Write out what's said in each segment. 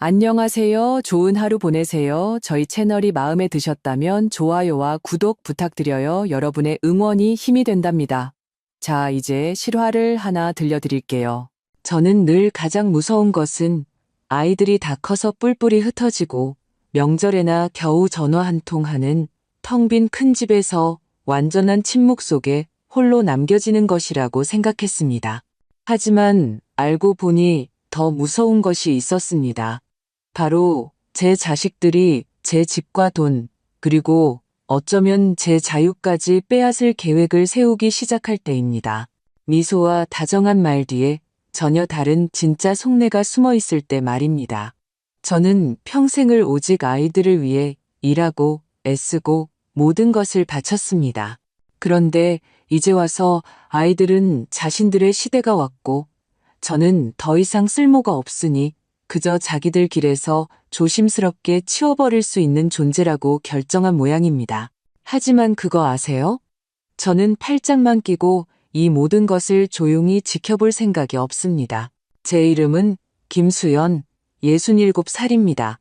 안녕하세요. 좋은 하루 보내세요. 저희 채널이 마음에 드셨다면 좋아요와 구독 부탁드려요. 여러분의 응원이 힘이 된답니다. 자, 이제 실화를 하나 들려드릴게요. 저는 늘 가장 무서운 것은 아이들이 다 커서 뿔뿔이 흩어지고 명절에나 겨우 전화 한 통 하는 텅 빈 큰 집에서 완전한 침묵 속에 홀로 남겨지는 것이라고 생각했습니다. 하지만 알고 보니 더 무서운 것이 있었습니다. 바로 제 자식들이 제 집과 돈, 그리고 어쩌면 제 자유까지 빼앗을 계획을 세우기 시작할 때입니다. 미소와 다정한 말 뒤에 전혀 다른 진짜 속내가 숨어 있을 때 말입니다. 저는 평생을 오직 아이들을 위해 일하고 애쓰고 모든 것을 바쳤습니다. 그런데 이제 와서 아이들은 자신들의 시대가 왔고 저는 더 이상 쓸모가 없으니 그저 자기들 길에서 조심스럽게 치워버릴 수 있는 존재라고 결정한 모양입니다. 하지만 그거 아세요? 저는 팔짱만 끼고 이 모든 것을 조용히 지켜볼 생각이 없습니다. 제 이름은 김수연, 67살입니다.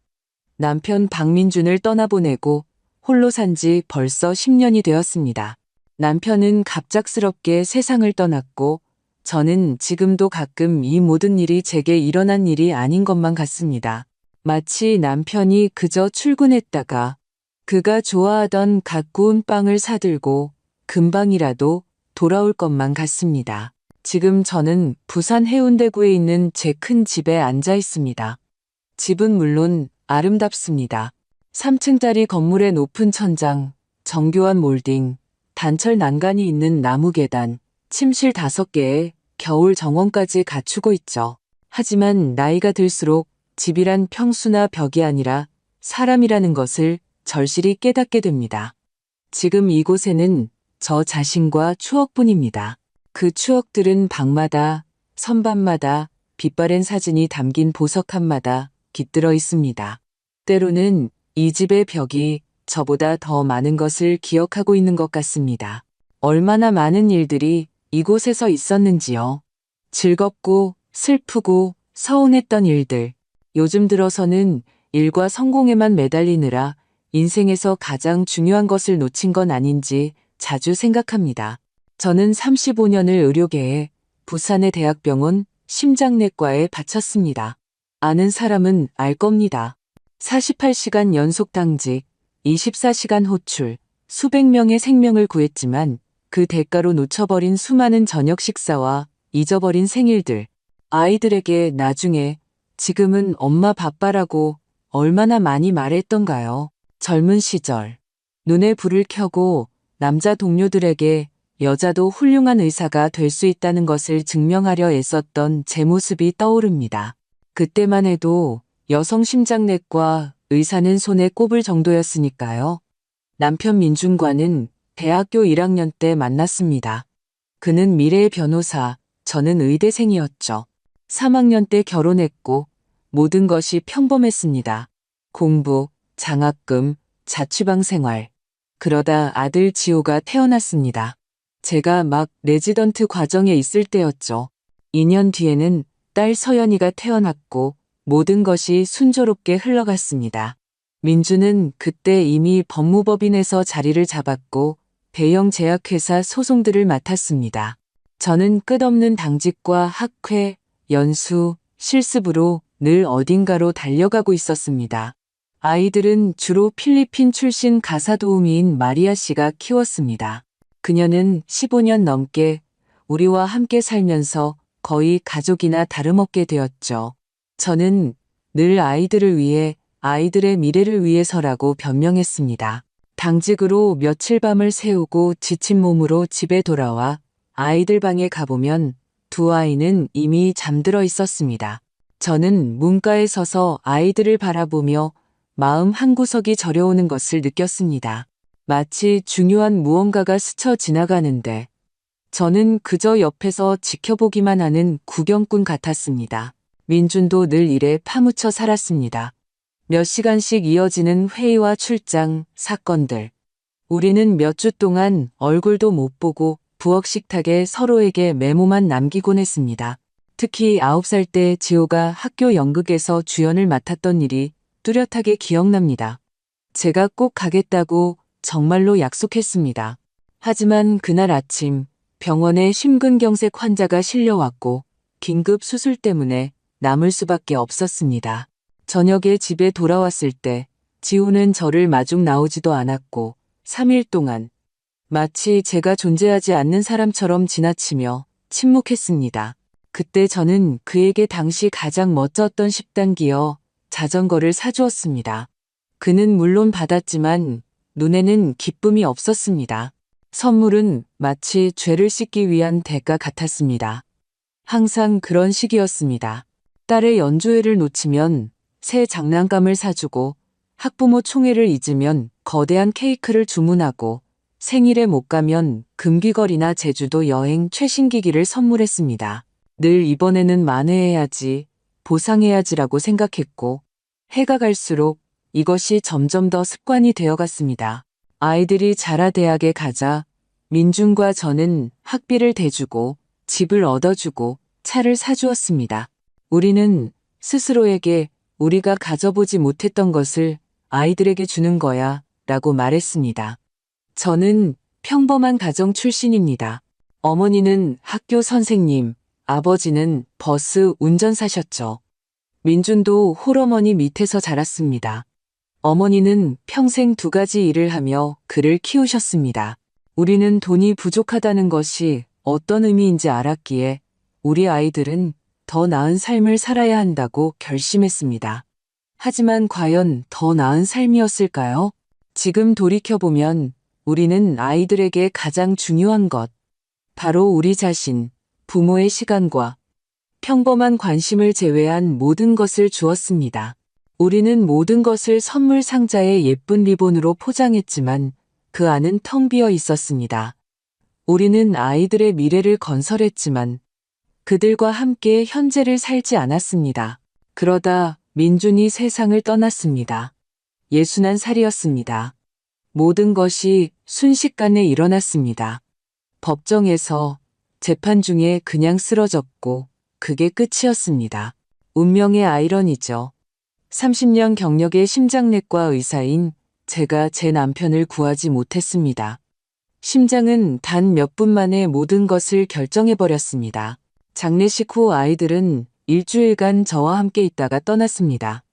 남편 박민준을 떠나보내고 홀로 산 지 벌써 10년이 되었습니다. 남편은 갑작스럽게 세상을 떠났고 저는 지금도 가끔 이 모든 일이 제게 일어난 일이 아닌 것만 같습니다. 마치 남편이 그저 출근했다가 그가 좋아하던 갓 구운 빵을 사들고 금방이라도 돌아올 것만 같습니다. 지금 저는 부산 해운대구에 있는 제 큰 집에 앉아 있습니다. 집은 물론 아름답습니다. 3층짜리 건물의 높은 천장, 정교한 몰딩, 단철 난간이 있는 나무 계단, 침실 5개에 겨울 정원까지 갖추고 있죠. 하지만 나이가 들수록 집이란 평수나 벽이 아니라 사람이라는 것을 절실히 깨닫게 됩니다. 지금 이곳에는 저 자신과 추억뿐입니다. 그 추억들은 방마다, 선반마다, 빛바랜 사진이 담긴 보석 칸마다 깃들어 있습니다. 때로는 이 집의 벽이 저보다 더 많은 것을 기억하고 있는 것 같습니다. 얼마나 많은 일들이 이곳에서 있었는지요. 즐겁고 슬프고 서운했던 일들. 요즘 들어서는 일과 성공에만 매달리느라 인생에서 가장 중요한 것을 놓친 건 아닌지 자주 생각합니다. 저는 35년을 의료계에 부산의 대학병원 심장내과에 바쳤습니다. 아는 사람은 알 겁니다. 48시간 연속 당직, 24시간 호출, 수백 명의 생명을 구했지만 그 대가로 놓쳐버린 수많은 저녁 식사와 잊어버린 생일들. 아이들에게 나중에 지금은 엄마 바빠라고 얼마나 많이 말했던가요? 젊은 시절. 눈에 불을 켜고 남자 동료들에게 여자도 훌륭한 의사가 될 수 있다는 것을 증명하려 애썼던 제 모습이 떠오릅니다. 그때만 해도 여성 심장내과 의사는 손에 꼽을 정도였으니까요. 남편 민준과는 대학교 1학년 때 만났습니다. 그는 미래의 변호사, 저는 의대생이었죠. 3학년 때 결혼했고 모든 것이 평범했습니다. 공부, 장학금, 자취방 생활. 그러다 아들 지호가 태어났습니다. 제가 막 레지던트 과정에 있을 때였죠. 2년 뒤에는 딸 서연이가 태어났고 모든 것이 순조롭게 흘러갔습니다. 민주는 그때 이미 법무법인에서 자리를 잡았고 대형 제약회사 소송들을 맡았습니다. 저는 끝없는 당직과 학회, 연수, 실습으로 늘 어딘가로 달려가고 있었습니다. 아이들은 주로 필리핀 출신 가사 도우미인 마리아 씨가 키웠습니다. 그녀는 15년 넘게 우리와 함께 살면서 거의 가족이나 다름없게 되었죠. 저는 늘 아이들을 위해, 아이들의 미래를 위해서라고 변명했습니다. 당직으로 며칠 밤을 새우고 지친 몸으로 집에 돌아와 아이들 방에 가보면 두 아이는 이미 잠들어 있었습니다. 저는 문가에 서서 아이들을 바라보며 마음 한구석이 저려오는 것을 느꼈습니다. 마치 중요한 무언가가 스쳐 지나가는데 저는 그저 옆에서 지켜보기만 하는 구경꾼 같았습니다. 민준도 늘 일에 파묻혀 살았습니다. 몇 시간씩 이어지는 회의와 출장, 사건들. 우리는 몇 주 동안 얼굴도 못 보고 부엌 식탁에 서로에게 메모만 남기곤 했습니다. 특히 9살 때 지호가 학교 연극에서 주연을 맡았던 일이 뚜렷하게 기억납니다. 제가 꼭 가겠다고 정말로 약속했습니다. 하지만 그날 아침 병원에 심근경색 환자가 실려왔고 긴급 수술 때문에 남을 수밖에 없었습니다. 저녁에 집에 돌아왔을 때 지호는 저를 마중 나오지도 않았고 3일 동안 마치 제가 존재하지 않는 사람처럼 지나치며 침묵했습니다. 그때 저는 그에게 당시 가장 멋졌던 10단기어 자전거를 사주었습니다. 그는 물론 받았지만 눈에는 기쁨이 없었습니다. 선물은 마치 죄를 씻기 위한 대가 같았습니다. 항상 그런 식이었습니다. 딸의 연주회를 놓치면 새 장난감을 사주고 학부모 총회를 잊으면 거대한 케이크를 주문하고 생일에 못 가면 금귀걸이나 제주도 여행 최신 기기를 선물했습니다. 늘 이번에는 만회해야지, 보상해야지라고 생각했고 해가 갈수록 이것이 점점 더 습관이 되어갔습니다. 아이들이 자라 대학에 가자 민준과 저는 학비를 대주고 집을 얻어주고 차를 사주었습니다. 우리는 스스로에게 우리가 가져보지 못했던 것을 아이들에게 주는 거야 라고 말했습니다. 저는 평범한 가정 출신입니다. 어머니는 학교 선생님, 아버지는 버스 운전사셨죠. 민준도 홀어머니 밑에서 자랐습니다. 어머니는 평생 2가지 일을 하며 그를 키우셨습니다. 우리는 돈이 부족하다는 것이 어떤 의미인지 알았기에 우리 아이들은 더 나은 삶을 살아야 한다고 결심했습니다. 하지만 과연 더 나은 삶이었을까요? 지금 돌이켜보면 우리는 아이들에게 가장 중요한 것, 바로 우리 자신, 부모의 시간과 평범한 관심을 제외한 모든 것을 주었습니다. 우리는 모든 것을 선물 상자에 예쁜 리본으로 포장했지만 그 안은 텅 비어 있었습니다. 우리는 아이들의 미래를 건설했지만 그들과 함께 현재를 살지 않았습니다. 그러다 민준이 세상을 떠났습니다. 61살이었습니다. 모든 것이 순식간에 일어났습니다. 법정에서 재판 중에 그냥 쓰러졌고 그게 끝이었습니다. 운명의 아이러니죠. 30년 경력의 심장내과 의사인 제가 제 남편을 구하지 못했습니다. 심장은 단 몇 분 만에 모든 것을 결정해버렸습니다. 장례식 후 아이들은 일주일간 저와 함께 있다가 떠났습니다.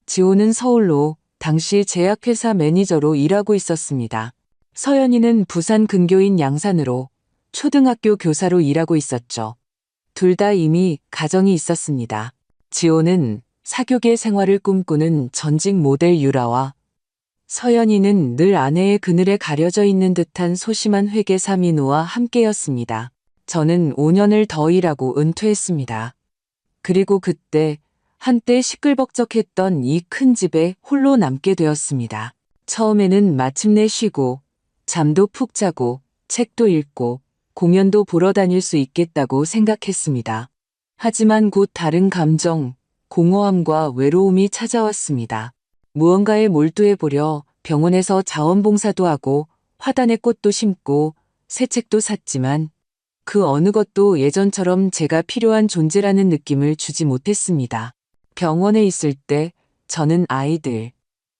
지호는 서울로 당시 제약회사 매니저로 일하고 있었습니다. 서연이는 부산 근교인 양산으로 초등학교 교사로 일하고 있었죠. 둘 다 이미 가정이 있었습니다. 지호는 사교계 생활을 꿈꾸는 전직 모델 유라와 서연이는 늘 아내의 그늘에 가려져 있는 듯한 소심한 회계사 민우와 함께였습니다. 저는 5년을 더 일하고 은퇴했습니다. 그리고 그때 한때 시끌벅적했던 이 큰 집에 홀로 남게 되었습니다. 처음에는 마침내 쉬고 잠도 푹 자고 책도 읽고 공연도 보러 다닐 수 있겠다고 생각했습니다. 하지만 곧 다른 감정, 공허함과 외로움이 찾아왔습니다. 무언가에 몰두해보려 병원에서 자원봉사도 하고 화단에 꽃도 심고 새 책도 샀지만 그 어느 것도 예전처럼 제가 필요한 존재라는 느낌을 주지 못했습니다. 병원에 있을 때 저는 아이들,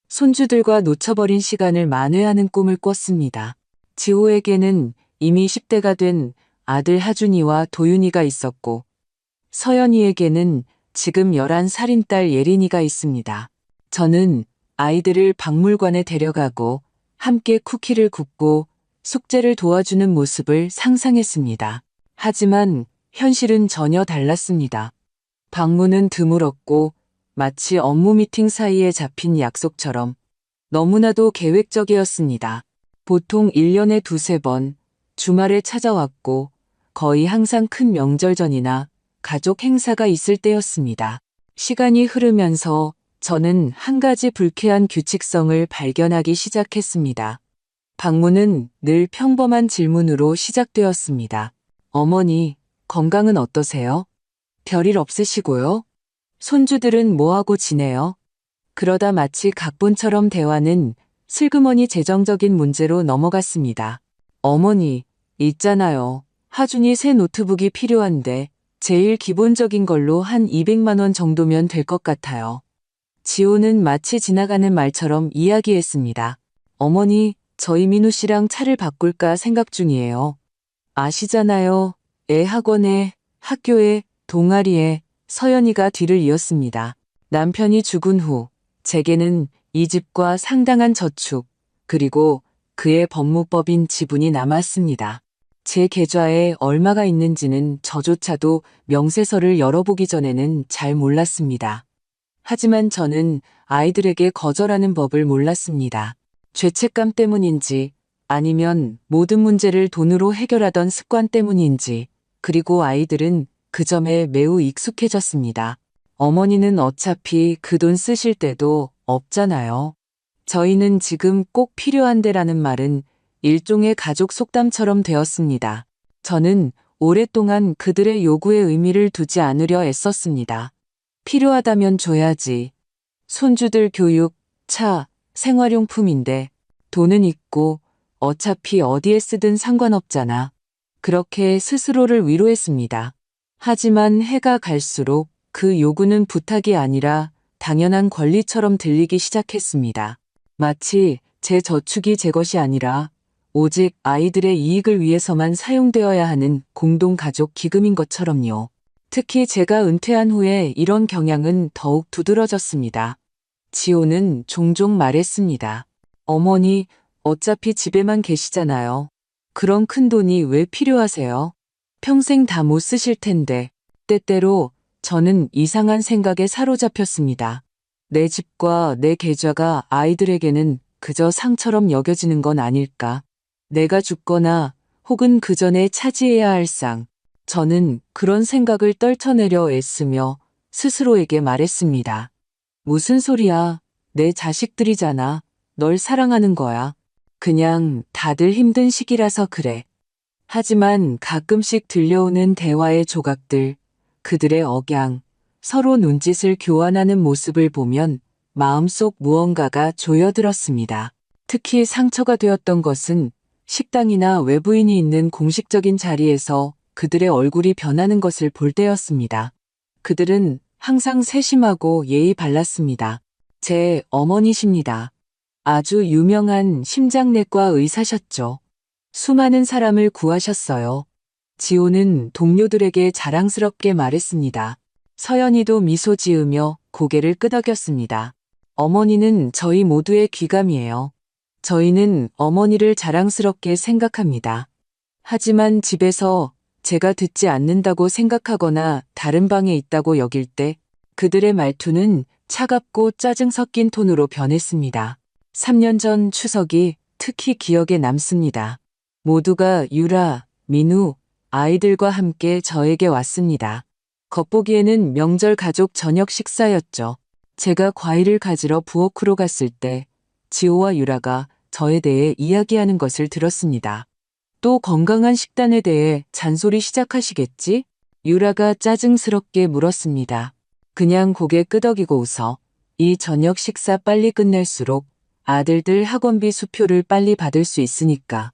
손주들과 놓쳐버린 시간을 만회하는 꿈을 꿨습니다. 지호에게는 이미 10대가 된 아들 하준이와 도윤이가 있었고 서연이에게는 지금 11살인 딸 예린이가 있습니다. 저는 아이들을 박물관에 데려가고 함께 쿠키를 굽고 숙제를 도와주는 모습을 상상했습니다. 하지만 현실은 전혀 달랐습니다. 방문은 드물었고 마치 업무 미팅 사이에 잡힌 약속처럼 너무나도 계획적이었습니다. 보통 1년에 2~3번 주말에 찾아왔고 거의 항상 큰 명절 전이나 가족 행사가 있을 때였습니다. 시간이 흐르면서 저는 한 가지 불쾌한 규칙성을 발견하기 시작했습니다. 방문은 늘 평범한 질문으로 시작되었습니다. 어머니, 건강은 어떠세요? 별일 없으시고요? 손주들은 뭐하고 지내요? 그러다 마치 각본처럼 대화는 슬그머니 재정적인 문제로 넘어갔습니다. 어머니, 있잖아요. 하준이 새 노트북이 필요한데 제일 기본적인 걸로 한 200만 원 정도면 될 것 같아요. 지호는 마치 지나가는 말처럼 이야기했습니다. 어머니, 저희 민우 씨랑 차를 바꿀까 생각 중이에요. 아시잖아요. 애 학원에, 학교에, 동아리에 서연이가 뒤를 이었습니다. 남편이 죽은 후 제게는 이 집과 상당한 저축, 그리고 그의 법무법인 지분이 남았습니다. 제 계좌에 얼마가 있는지는 저조차도 명세서를 열어보기 전에는 잘 몰랐습니다. 하지만 저는 아이들에게 거절하는 법을 몰랐습니다. 죄책감 때문인지 아니면 모든 문제를 돈으로 해결하던 습관 때문인지, 그리고 아이들은 그 점에 매우 익숙해졌습니다. 어머니는 어차피 그 돈 쓰실 때도 없잖아요. 저희는 지금 꼭 필요한데라는 말은 일종의 가족 속담처럼 되었습니다. 저는 오랫동안 그들의 요구에 의미를 두지 않으려 애썼습니다. 필요하다면 줘야지. 손주들 교육, 차, 생활용품인데 돈은 있고 어차피 어디에 쓰든 상관없잖아. 그렇게 스스로를 위로했습니다. 하지만 해가 갈수록 그 요구는 부탁이 아니라 당연한 권리처럼 들리기 시작했습니다. 마치 제 저축이 제 것이 아니라 오직 아이들의 이익을 위해서만 사용되어야 하는 공동가족 기금인 것처럼요. 특히 제가 은퇴한 후에 이런 경향은 더욱 두드러졌습니다. 지호는 종종 말했습니다. 어머니, 어차피 집에만 계시잖아요. 그런 큰 돈이 왜 필요하세요? 평생 다 못 쓰실 텐데. 때때로 저는 이상한 생각에 사로잡혔습니다. 내 집과 내 계좌가 아이들에게는 그저 상처럼 여겨지는 건 아닐까? 내가 죽거나 혹은 그 전에 차지해야 할 상. 저는 그런 생각을 떨쳐내려 애쓰며 스스로에게 말했습니다. 무슨 소리야? 내 자식들이잖아. 널 사랑하는 거야. 그냥 다들 힘든 시기라서 그래. 하지만 가끔씩 들려오는 대화의 조각들, 그들의 억양, 서로 눈짓을 교환하는 모습을 보면 마음속 무언가가 조여들었습니다. 특히 상처가 되었던 것은 식당이나 외부인이 있는 공식적인 자리에서 그들의 얼굴이 변하는 것을 볼 때였습니다. 그들은 항상 세심하고 예의 발랐습니다. 제 어머니십니다. 아주 유명한 심장내과 의사셨죠. 수많은 사람을 구하셨어요. 지호는 동료들에게 자랑스럽게 말했습니다. 서연이도 미소 지으며 고개를 끄덕였습니다. 어머니는 저희 모두의 귀감이에요. 저희는 어머니를 자랑스럽게 생각합니다. 하지만 집에서 제가 듣지 않는다고 생각하거나 다른 방에 있다고 여길 때 그들의 말투는 차갑고 짜증 섞인 톤으로 변했습니다. 3년 전 추석이 특히 기억에 남습니다. 모두가 유라, 민우, 아이들과 함께 저에게 왔습니다. 겉보기에는 명절 가족 저녁 식사였죠. 제가 과일을 가지러 부엌으로 갔을 때 지호와 유라가 저에 대해 이야기하는 것을 들었습니다. 또 건강한 식단에 대해 잔소리 시작하시겠지? 유라가 짜증스럽게 물었습니다. 그냥 고개 끄덕이고 웃어. 이 저녁 식사 빨리 끝낼수록 아들들 학원비 수표를 빨리 받을 수 있으니까.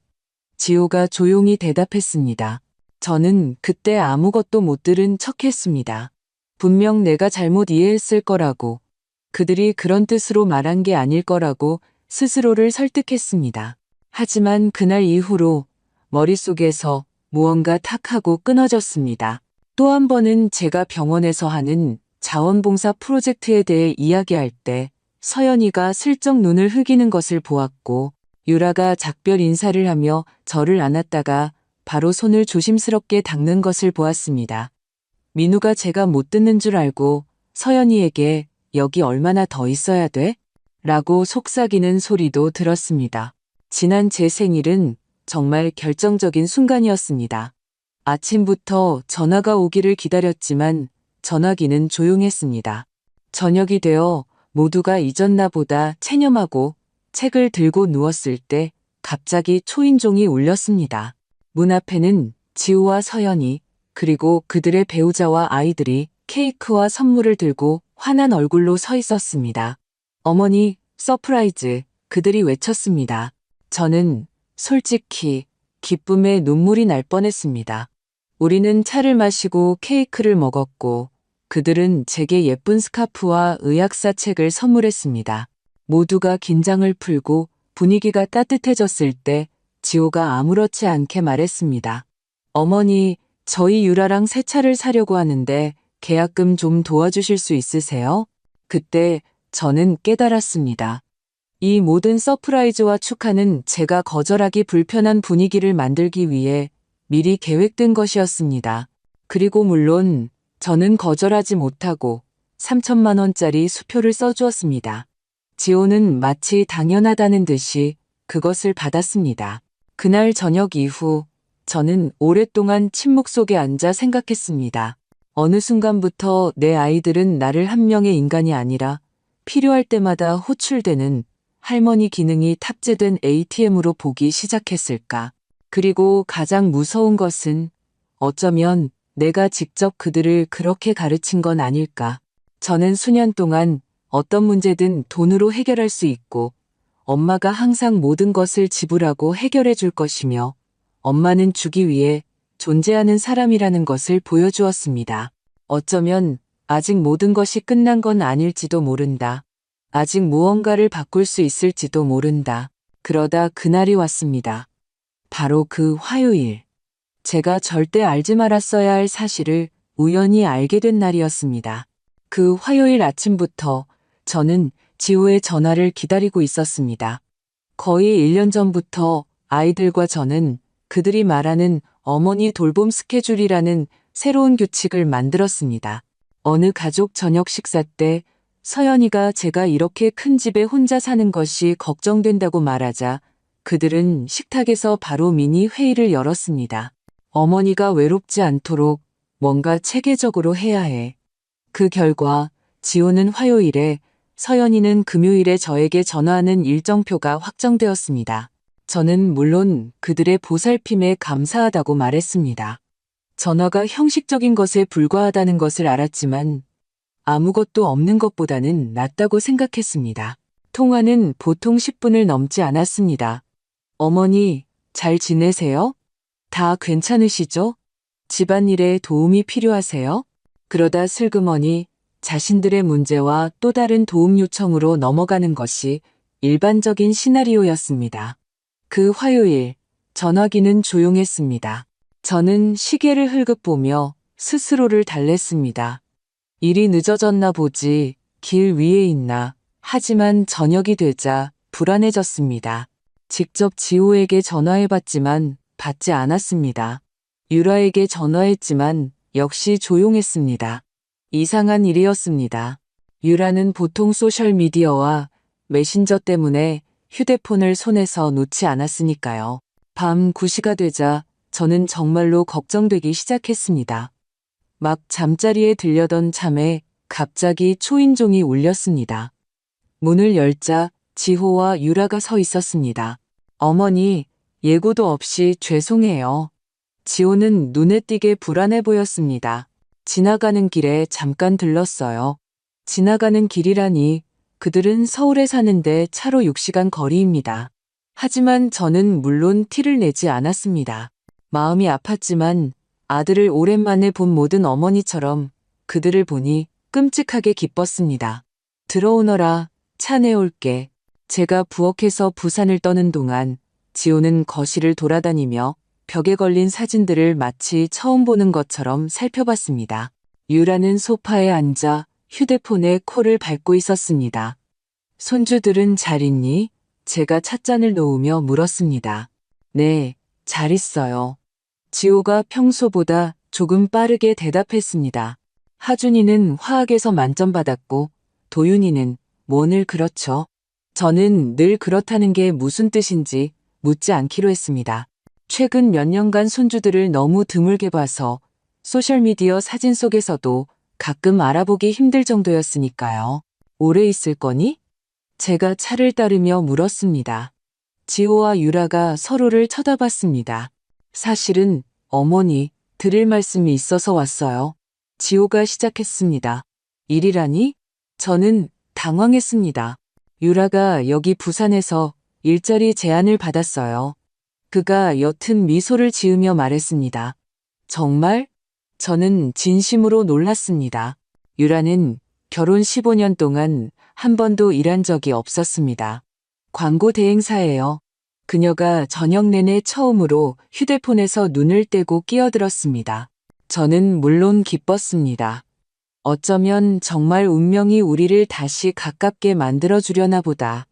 지호가 조용히 대답했습니다. 저는 그때 아무것도 못 들은 척했습니다. 분명 내가 잘못 이해했을 거라고, 그들이 그런 뜻으로 말한 게 아닐 거라고 스스로를 설득했습니다. 하지만 그날 이후로 머릿속에서 무언가 탁 하고 끊어졌습니다. 또 한 번은 제가 병원에서 하는 자원봉사 프로젝트에 대해 이야기할 때 서연이가 슬쩍 눈을 흘기는 것을 보았고, 유라가 작별 인사를 하며 저를 안았다가 바로 손을 조심스럽게 닦는 것을 보았습니다. 민우가 제가 못 듣는 줄 알고 서연이에게 여기 얼마나 더 있어야 돼? 라고 속삭이는 소리도 들었습니다. 지난 제 생일은 정말 결정적인 순간이었습니다. 아침부터 전화가 오기를 기다렸지만 전화기는 조용했습니다. 저녁이 되어 모두가 잊었나 보다 체념하고 책을 들고 누웠을 때 갑자기 초인종이 울렸습니다. 문 앞에는 지우와 서연이 그리고 그들의 배우자와 아이들이 케이크와 선물을 들고 환한 얼굴로 서 있었습니다. 어머니, 서프라이즈, 그들이 외쳤습니다. 저는 솔직히 기쁨에 눈물이 날 뻔했습니다. 우리는 차를 마시고 케이크를 먹었고 그들은 제게 예쁜 스카프와 의학사 책을 선물했습니다. 모두가 긴장을 풀고 분위기가 따뜻해졌을 때 지호가 아무렇지 않게 말했습니다. 어머니, 저희 유라랑 새 차를 사려고 하는데 계약금 좀 도와주실 수 있으세요? 그때 저는 깨달았습니다. 이 모든 서프라이즈와 축하는 제가 거절하기 불편한 분위기를 만들기 위해 미리 계획된 것이었습니다. 그리고 물론 저는 거절하지 못하고 3천만 원짜리 수표를 써주었습니다. 지호는 마치 당연하다는 듯이 그것을 받았습니다. 그날 저녁 이후 저는 오랫동안 침묵 속에 앉아 생각했습니다. 어느 순간부터 내 아이들은 나를 한 명의 인간이 아니라 필요할 때마다 호출되는 할머니 기능이 탑재된 ATM으로 보기 시작했을까? 그리고 가장 무서운 것은 어쩌면 내가 직접 그들을 그렇게 가르친 건 아닐까? 저는 수년 동안 어떤 문제든 돈으로 해결할 수 있고 엄마가 항상 모든 것을 지불하고 해결해 줄 것이며 엄마는 주기 위해 존재하는 사람이라는 것을 보여주었습니다. 어쩌면 아직 모든 것이 끝난 건 아닐지도 모른다. 아직 무언가를 바꿀 수 있을지도 모른다. 그러다 그날이 왔습니다. 바로 그 화요일. 제가 절대 알지 말았어야 할 사실을 우연히 알게 된 날이었습니다. 그 화요일 아침부터 저는 지호의 전화를 기다리고 있었습니다. 거의 1년 전부터 아이들과 저는 그들이 말하는 어머니 돌봄 스케줄이라는 새로운 규칙을 만들었습니다. 어느 가족 저녁 식사 때 서연이가 제가 이렇게 큰 집에 혼자 사는 것이 걱정된다고 말하자 그들은 식탁에서 바로 미니 회의를 열었습니다. 어머니가 외롭지 않도록 뭔가 체계적으로 해야 해. 그 결과 지호는 화요일에 서연이는 금요일에 저에게 전화하는 일정표가 확정되었습니다. 저는 물론 그들의 보살핌에 감사하다고 말했습니다. 전화가 형식적인 것에 불과하다는 것을 알았지만 아무것도 없는 것보다는 낫다고 생각했습니다. 통화는 보통 10분을 넘지 않았습니다. 어머니, 잘 지내세요? 다 괜찮으시죠? 집안일에 도움이 필요하세요? 그러다 슬그머니 자신들의 문제와 또 다른 도움 요청으로 넘어가는 것이 일반적인 시나리오였습니다. 그 화요일, 전화기는 조용했습니다. 저는 시계를 흘끗 보며 스스로를 달랬습니다. 일이 늦어졌나 보지, 길 위에 있나. 하지만 저녁이 되자 불안해졌습니다. 직접 지호에게 전화해봤지만 받지 않았습니다. 유라에게 전화했지만 역시 조용했습니다. 이상한 일이었습니다. 유라는 보통 소셜미디어와 메신저 때문에 휴대폰을 손에서 놓지 않았으니까요. 밤 9시가 되자 저는 정말로 걱정되기 시작했습니다. 막 잠자리에 들려던 잠에 갑자기 초인종이 울렸습니다. 문을 열자 지호와 유라가 서 있었습니다. 어머니, 예고도 없이 죄송해요. 지호는 눈에 띄게 불안해 보였습니다. 지나가는 길에 잠깐 들렀어요. 지나가는 길이라니 그들은 서울에 사는데 차로 6시간 거리입니다. 하지만 저는 물론 티를 내지 않았습니다. 마음이 아팠지만 아들을 오랜만에 본 모든 어머니처럼 그들을 보니 끔찍하게 기뻤습니다. 들어오너라, 차 내올게. 제가 부엌에서 부산을 떠는 동안 지호는 거실을 돌아다니며 벽에 걸린 사진들을 마치 처음 보는 것처럼 살펴봤습니다. 유라는 소파에 앉아 휴대폰에 코를 밟고 있었습니다. 손주들은 잘 있니? 제가 찻잔을 놓으며 물었습니다. 네, 잘 있어요. 지호가 평소보다 조금 빠르게 대답했습니다. 하준이는 화학에서 만점 받았고 도윤이는 뭐늘 그렇죠. 저는 늘 그렇다는 게 무슨 뜻인지 묻지 않기로 했습니다. 최근 몇 년간 손주들을 너무 드물게 봐서 소셜미디어 사진 속에서도 가끔 알아보기 힘들 정도였으니까요. 오래 있을 거니? 제가 차를 따르며 물었습니다. 지호와 유라가 서로를 쳐다봤습니다. 사실은 어머니, 드릴 말씀이 있어서 왔어요. 지호가 시작했습니다. 일이라니? 저는 당황했습니다. 유라가 여기 부산에서 일자리 제안을 받았어요. 그가 옅은 미소를 지으며 말했습니다. 정말? 저는 진심으로 놀랐습니다. 유라는 결혼 15년 동안 한 번도 일한 적이 없었습니다. 광고 대행사예요. 그녀가 저녁 내내 처음으로 휴대폰에서 눈을 떼고 끼어들었습니다. 저는 물론 기뻤습니다. 어쩌면 정말 운명이 우리를 다시 가깝게 만들어주려나 보다.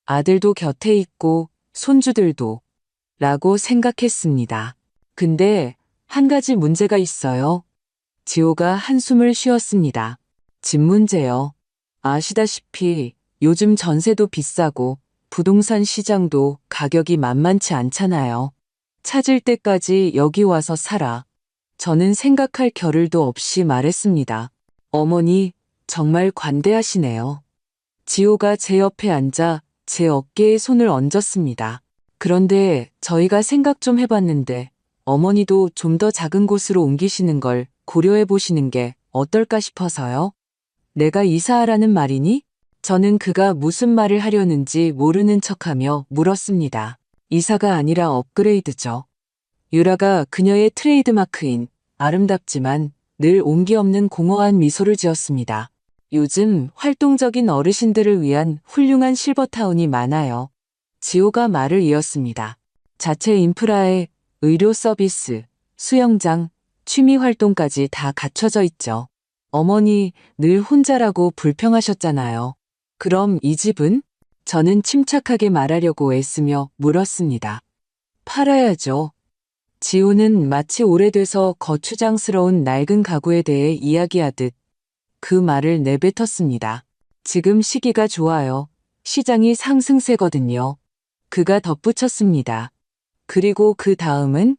아들도 곁에 있고 손주들도 라고 생각했습니다. 근데 한 가지 문제가 있어요. 지호가 한숨을 쉬었습니다. 집 문제요. 아시다시피 요즘 전세도 비싸고 부동산 시장도 가격이 만만치 않잖아요. 찾을 때까지 여기 와서 살아. 저는 생각할 겨를도 없이 말했습니다. 어머니, 정말 관대하시네요. 지호가 제 옆에 앉아 제 어깨에 손을 얹었습니다. 그런데 저희가 생각 좀 해봤는데 어머니도 좀 더 작은 곳으로 옮기시는 걸 고려해 보시는 게 어떨까 싶어서요. 내가 이사하라는 말이니? 저는 그가 무슨 말을 하려는지 모르는 척하며 물었습니다. 이사가 아니라 업그레이드죠. 유라가 그녀의 트레이드마크인 아름답지만 늘 온기 없는 공허한 미소를 지었습니다. 요즘 활동적인 어르신들을 위한 훌륭한 실버타운이 많아요. 지호가 말을 이었습니다. 자체 인프라에 의료 서비스, 수영장, 취미 활동까지 다 갖춰져 있죠. 어머니 늘 혼자라고 불평하셨잖아요. 그럼 이 집은? 저는 침착하게 말하려고 애쓰며 물었습니다. 팔아야죠. 지호는 마치 오래돼서 거추장스러운 낡은 가구에 대해 이야기하듯 그 말을 내뱉었습니다. 지금 시기가 좋아요. 시장이 상승세거든요. 그가 덧붙였습니다. 그리고 그 다음은?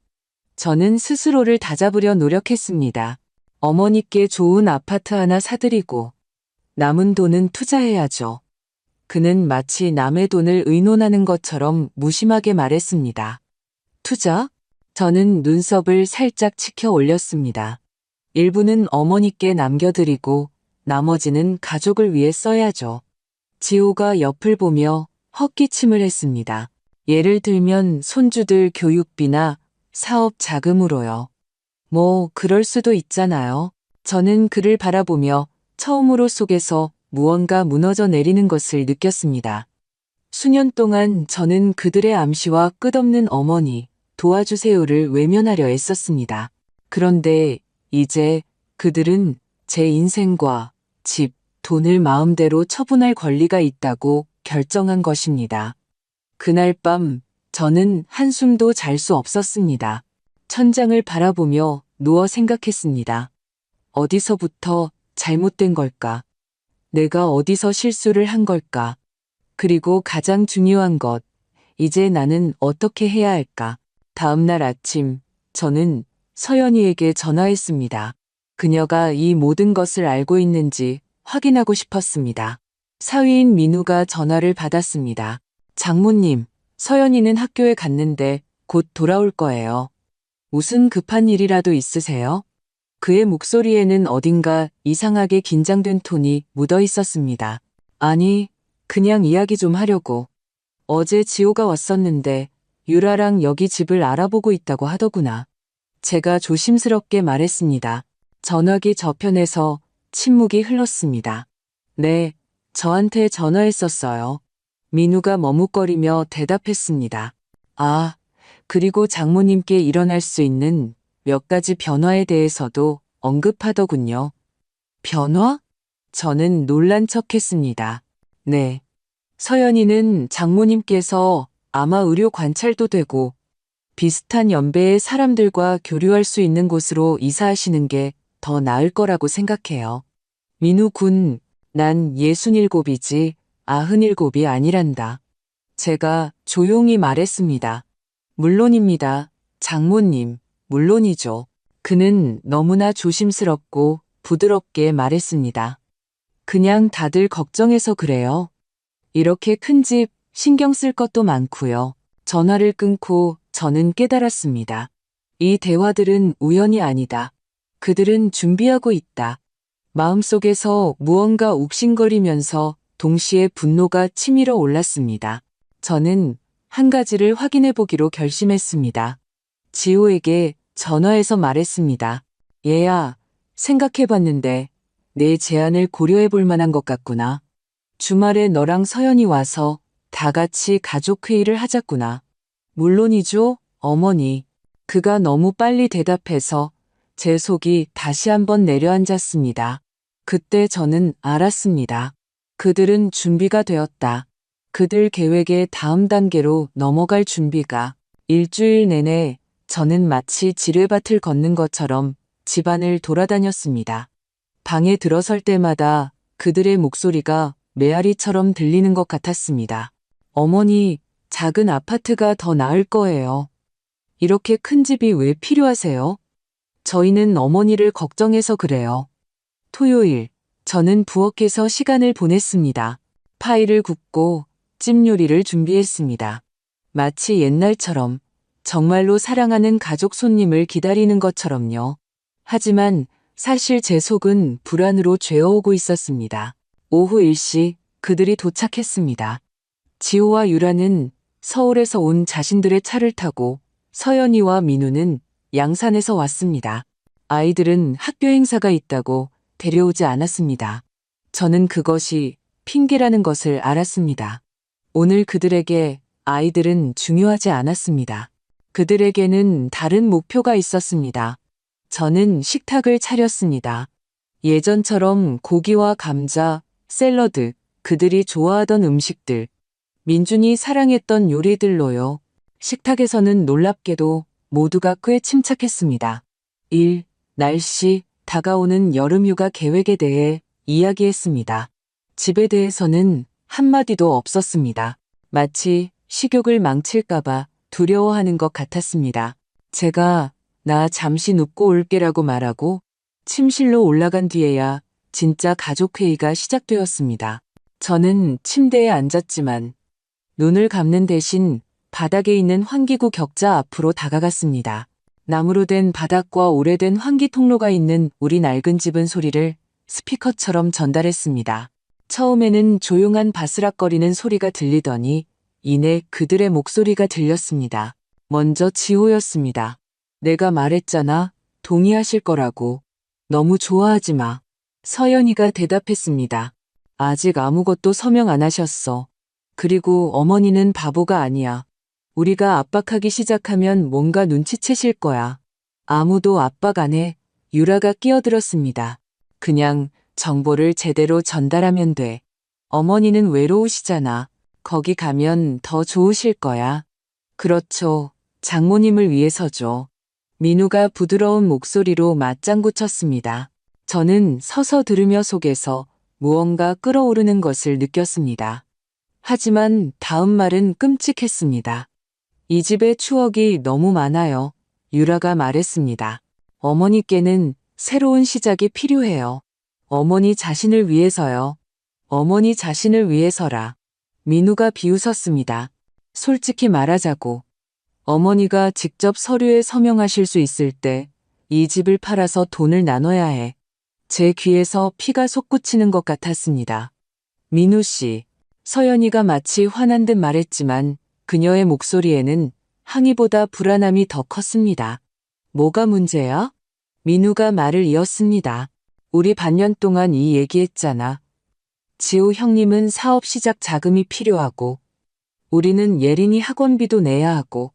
저는 스스로를 다잡으려 노력했습니다. 어머니께 좋은 아파트 하나 사드리고 남은 돈은 투자해야죠. 그는 마치 남의 돈을 의논하는 것처럼 무심하게 말했습니다. 투자? 저는 눈썹을 살짝 치켜 올렸습니다. 일부는 어머니께 남겨드리고 나머지는 가족을 위해 써야죠. 지호가 옆을 보며 헛기침을 했습니다. 예를 들면 손주들 교육비나 사업 자금으로요. 뭐 그럴 수도 있잖아요. 저는 그를 바라보며 처음으로 속에서 무언가 무너져 내리는 것을 느꼈습니다. 수년 동안 저는 그들의 암시와 끝없는 어머니, 도와주세요를 외면하려 애썼습니다. 그런데 이제 그들은 제 인생과 집, 돈을 마음대로 처분할 권리가 있다고 결정한 것입니다. 그날 밤 저는 한숨도 잘 수 없었습니다. 천장을 바라보며 누워 생각했습니다. 어디서부터 잘못된 걸까? 내가 어디서 실수를 한 걸까? 그리고 가장 중요한 것, 이제 나는 어떻게 해야 할까? 다음 날 아침, 저는 서연이에게 전화했습니다. 그녀가 이 모든 것을 알고 있는지 확인하고 싶었습니다. 사위인 민우가 전화를 받았습니다. 장모님, 서연이는 학교에 갔는데 곧 돌아올 거예요. 무슨 급한 일이라도 있으세요? 그의 목소리에는 어딘가 이상하게 긴장된 톤이 묻어 있었습니다. 아니, 그냥 이야기 좀 하려고. 어제 지호가 왔었는데 유라랑 여기 집을 알아보고 있다고 하더구나. 제가 조심스럽게 말했습니다. 전화기 저편에서 침묵이 흘렀습니다. 네, 저한테 전화했었어요. 민우가 머뭇거리며 대답했습니다. 아, 그리고 장모님께 일어날 수 있는 몇 가지 변화에 대해서도 언급하더군요. 변화? 저는 놀란 척했습니다. 네. 서연이는 장모님께서 아마 의료 관찰도 되고 비슷한 연배의 사람들과 교류할 수 있는 곳으로 이사하시는 게 더 나을 거라고 생각해요. 민우 군, 난 67이지 97이 아니란다. 제가 조용히 말했습니다. 물론입니다. 장모님, 물론이죠. 그는 너무나 조심스럽고 부드럽게 말했습니다. 그냥 다들 걱정해서 그래요. 이렇게 큰 집 신경 쓸 것도 많고요. 전화를 끊고 저는 깨달았습니다. 이 대화들은 우연이 아니다. 그들은 준비하고 있다. 마음속에서 무언가 욱신거리면서 동시에 분노가 치밀어 올랐습니다. 저는 한 가지를 확인해 보기로 결심했습니다. 지호에게 전화해서 말했습니다. 얘야, 생각해봤는데 내 제안을 고려해볼 만한 것 같구나. 주말에 너랑 서연이 와서 다 같이 가족회의를 하자꾸나. 물론이죠, 어머니. 그가 너무 빨리 대답해서 제 속이 다시 한번 내려앉았습니다. 그때 저는 알았습니다. 그들은 준비가 되었다. 그들 계획의 다음 단계로 넘어갈 준비가. 일주일 내내 저는 마치 지뢰밭을 걷는 것처럼 집안을 돌아다녔습니다. 방에 들어설 때마다 그들의 목소리가 메아리처럼 들리는 것 같았습니다. 어머니, 작은 아파트가 더 나을 거예요. 이렇게 큰 집이 왜 필요하세요? 저희는 어머니를 걱정해서 그래요. 토요일, 저는 부엌에서 시간을 보냈습니다. 파이를 굽고 찜 요리를 준비했습니다. 마치 옛날처럼 정말로 사랑하는 가족 손님을 기다리는 것처럼요. 하지만 사실 제 속은 불안으로 죄어오고 있었습니다. 오후 1시 그들이 도착했습니다. 지호와 유라는 서울에서 온 자신들의 차를 타고 서연이와 민우는 양산에서 왔습니다. 아이들은 학교 행사가 있다고 데려오지 않았습니다. 저는 그것이 핑계라는 것을 알았습니다. 오늘 그들에게 아이들은 중요하지 않았습니다. 그들에게는 다른 목표가 있었습니다. 저는 식탁을 차렸습니다. 예전처럼 고기와 감자, 샐러드, 그들이 좋아하던 음식들, 민준이 사랑했던 요리들로요. 식탁에서는 놀랍게도 모두가 꽤 침착했습니다. 일, 날씨, 다가오는 여름휴가 계획에 대해 이야기했습니다. 집에 대해서는 한마디도 없었습니다. 마치 식욕을 망칠까봐 두려워하는 것 같았습니다. 제가 나 잠시 눕고 올게라고 말하고 침실로 올라간 뒤에야 진짜 가족회의가 시작되었습니다. 저는 침대에 앉았지만 눈을 감는 대신 바닥에 있는 환기구 격자 앞으로 다가갔습니다. 나무로 된 바닥과 오래된 환기 통로가 있는 우리 낡은 집은 소리를 스피커처럼 전달했습니다. 처음에는 조용한 바스락거리는 소리가 들리더니 이내 그들의 목소리가 들렸습니다. 먼저 지호였습니다. 내가 말했잖아. 동의하실 거라고. 너무 좋아하지 마. 서연이가 대답했습니다. 아직 아무것도 서명 안 하셨어. 그리고 어머니는 바보가 아니야. 우리가 압박하기 시작하면 뭔가 눈치채실 거야. 아무도 압박 안 해. 유라가 끼어들었습니다. 그냥 정보를 제대로 전달하면 돼. 어머니는 외로우시잖아. 거기 가면 더 좋으실 거야. 그렇죠. 장모님을 위해서죠. 민우가 부드러운 목소리로 맞장구 쳤습니다. 저는 서서 들으며 속에서 무언가 끓어오르는 것을 느꼈습니다. 하지만 다음 말은 끔찍했습니다. 이 집의 추억이 너무 많아요. 유라가 말했습니다. 어머니께는 새로운 시작이 필요해요. 어머니 자신을 위해서요. 어머니 자신을 위해서라. 민우가 비웃었습니다. 솔직히 말하자고. 어머니가 직접 서류에 서명하실 수 있을 때 이 집을 팔아서 돈을 나눠야 해. 제 귀에서 피가 솟구치는 것 같았습니다. 민우 씨, 서연이가 마치 화난 듯 말했지만 그녀의 목소리에는 항의보다 불안함이 더 컸습니다. 뭐가 문제야? 민우가 말을 이었습니다. 우리 반년 동안 이 얘기했잖아. 지호 형님은 사업 시작 자금이 필요하고 우리는 예린이 학원비도 내야 하고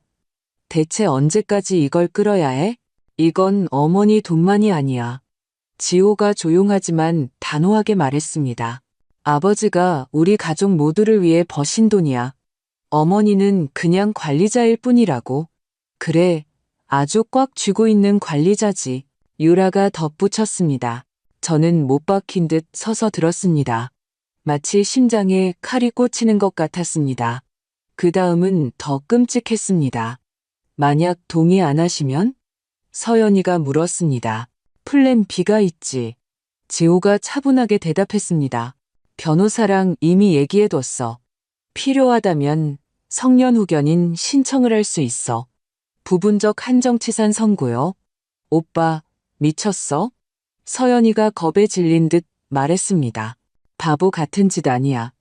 대체 언제까지 이걸 끌어야 해? 이건 어머니 돈만이 아니야. 지호가 조용하지만 단호하게 말했습니다. 아버지가 우리 가족 모두를 위해 버신 돈이야. 어머니는 그냥 관리자일 뿐이라고. 그래, 아주 꽉 쥐고 있는 관리자지. 유라가 덧붙였습니다. 저는 못 박힌 듯 서서 들었습니다. 마치 심장에 칼이 꽂히는 것 같았습니다. 그 다음은 더 끔찍했습니다. 만약 동의 안 하시면? 서연이가 물었습니다. 플랜 B가 있지. 지호가 차분하게 대답했습니다. 변호사랑 이미 얘기해뒀어. 필요하다면 성년후견인 신청을 할 수 있어. 부분적 한정치산 선고요. 오빠, 미쳤어? 서연이가 겁에 질린 듯 말했습니다. 바보 같은 짓 아니야.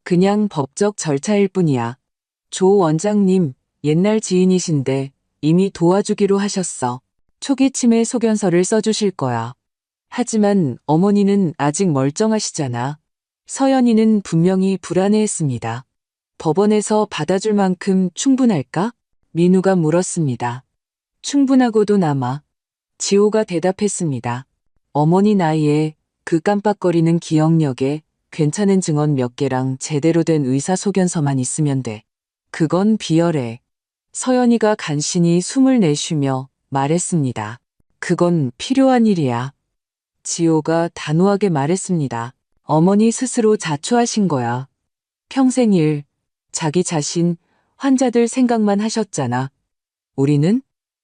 그냥 법적 절차일 뿐이야. 조 원장님, 옛날 지인이신데 이미 도와주기로 하셨어. 초기 치매 소견서를 써주실 거야. 하지만 어머니는 아직 멀쩡하시잖아. 서연이는 분명히 불안해했습니다. 법원에서 받아줄 만큼 충분할까? 민우가 물었습니다. 충분하고도 남아. 지호가 대답했습니다. 어머니 나이에 그 깜빡거리는 기억력에 괜찮은 증언 몇 개랑 제대로 된 의사소견서만 있으면 돼. 그건 비열해. 서연이가 간신히 숨을 내쉬며 말했습니다. 그건 필요한 일이야. 지호가 단호하게 말했습니다. 어머니 스스로 자초하신 거야. 평생 일, 자기 자신, 환자들 생각만 하셨잖아.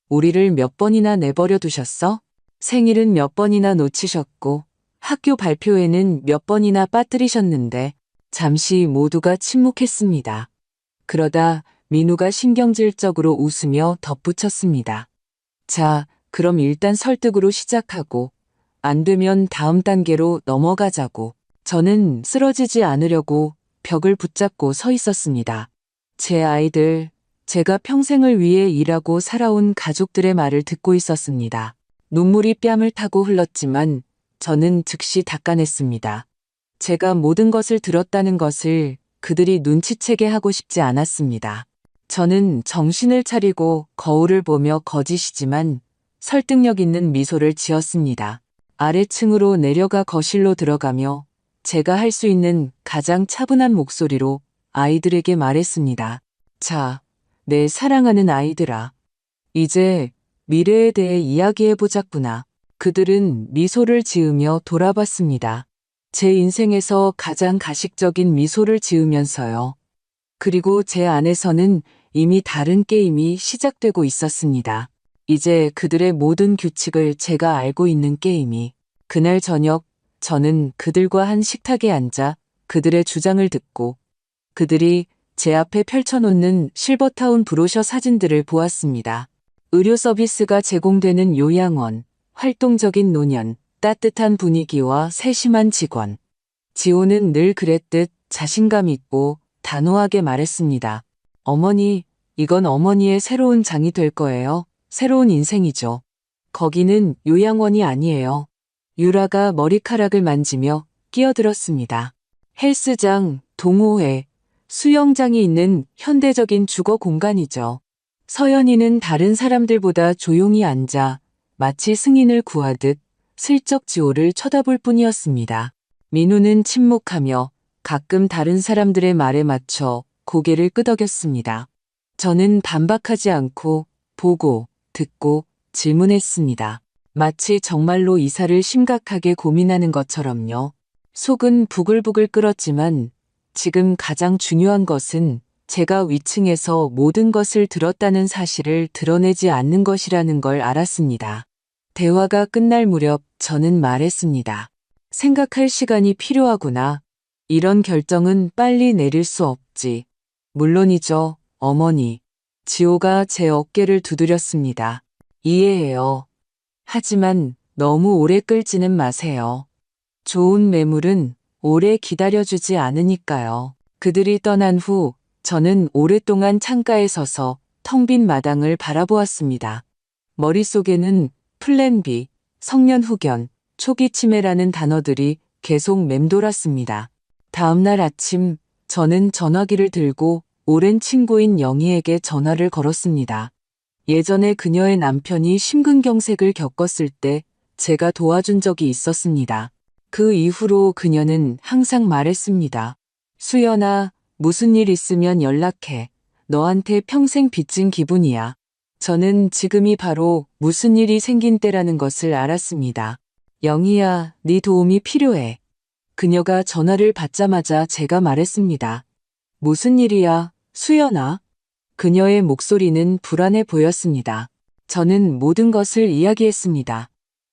우리를 몇 번이나 내버려 두셨어? 생일은 몇 번이나 놓치셨고, 학교 발표회는 몇 번이나 빠뜨리셨는데, 잠시 모두가 침묵했습니다. 그러다 민우가 신경질적으로 웃으며 덧붙였습니다. 자, 그럼 일단 설득으로 시작하고, 안 되면 다음 단계로 넘어가자고. 저는 쓰러지지 않으려고 벽을 붙잡고 서 있었습니다. 제 아이들, 제가 평생을 위해 일하고 살아온 가족들의 말을 듣고 있었습니다. 눈물이 뺨을 타고 흘렀지만 저는 즉시 닦아냈습니다. 제가 모든 것을 들었다는 것을 그들이 눈치채게 하고 싶지 않았습니다. 저는 정신을 차리고 거울을 보며 거짓이지만 설득력 있는 미소를 지었습니다. 아래층으로 내려가 거실로 들어가며 제가 할 수 있는 가장 차분한 목소리로 아이들에게 말했습니다. 자, 내 사랑하는 아이들아. 이제 미래에 대해 이야기해보자꾸나. 그들은 미소를 지으며 돌아봤습니다. 제 인생에서 가장 가식적인 미소를 지으면서요. 그리고 제 안에서는 이미 다른 게임이 시작되고 있었습니다. 이제 그들의 모든 규칙을 제가 알고 있는 게임이. 그날 저녁 저는 그들과 한 식탁에 앉아 그들의 주장을 듣고 그들이 제 앞에 펼쳐놓는 실버타운 브로셔 사진들을 보았습니다. 의료 서비스가 제공되는 요양원, 활동적인 노년, 따뜻한 분위기와 세심한 직원. 지호는 늘 그랬듯 자신감 있고 단호하게 말했습니다. 어머니, 이건 어머니의 새로운 장이 될 거예요. 새로운 인생이죠. 거기는 요양원이 아니에요. 유라가 머리카락을 만지며 끼어들었습니다. 헬스장, 동호회, 수영장이 있는 현대적인 주거 공간이죠. 서연이는 다른 사람들보다 조용히 앉아 마치 승인을 구하듯 슬쩍 지호를 쳐다볼 뿐이었습니다. 민우는 침묵하며 가끔 다른 사람들의 말에 맞춰 고개를 끄덕였습니다. 저는 반박하지 않고 보고, 듣고 질문했습니다. 마치 정말로 이사를 심각하게 고민하는 것처럼요. 속은 부글부글 끓었지만 지금 가장 중요한 것은 제가 위층에서 모든 것을 들었다는 사실을 드러내지 않는 것이라는 걸 알았습니다. 대화가 끝날 무렵 저는 말했습니다. 생각할 시간이 필요하구나. 이런 결정은 빨리 내릴 수 없지. 물론이죠, 어머니. 지호가 제 어깨를 두드렸습니다. 이해해요. 하지만 너무 오래 끌지는 마세요. 좋은 매물은 오래 기다려주지 않으니까요. 그들이 떠난 후 저는 오랫동안 창가에 서서 텅 빈 마당을 바라보았습니다. 머릿속에는 플랜 B, 성년 후견, 초기 치매라는 단어들이 계속 맴돌았습니다. 다음날 아침 저는 전화기를 들고 오랜 친구인 영희에게 전화를 걸었습니다. 예전에 그녀의 남편이 심근경색을 겪었을 때 제가 도와준 적이 있었습니다. 그 이후로 그녀는 항상 말했습니다. 수연아, 무슨 일 있으면 연락해. 너한테 평생 빚진 기분이야. 저는 지금이 바로 무슨 일이 생긴 때라는 것을 알았습니다. 영희야, 네 도움이 필요해. 그녀가 전화를 받자마자 제가 말했습니다. 무슨 일이야, 수연아? 그녀의 목소리는 불안해 보였습니다. 저는 모든 것을 이야기했습니다.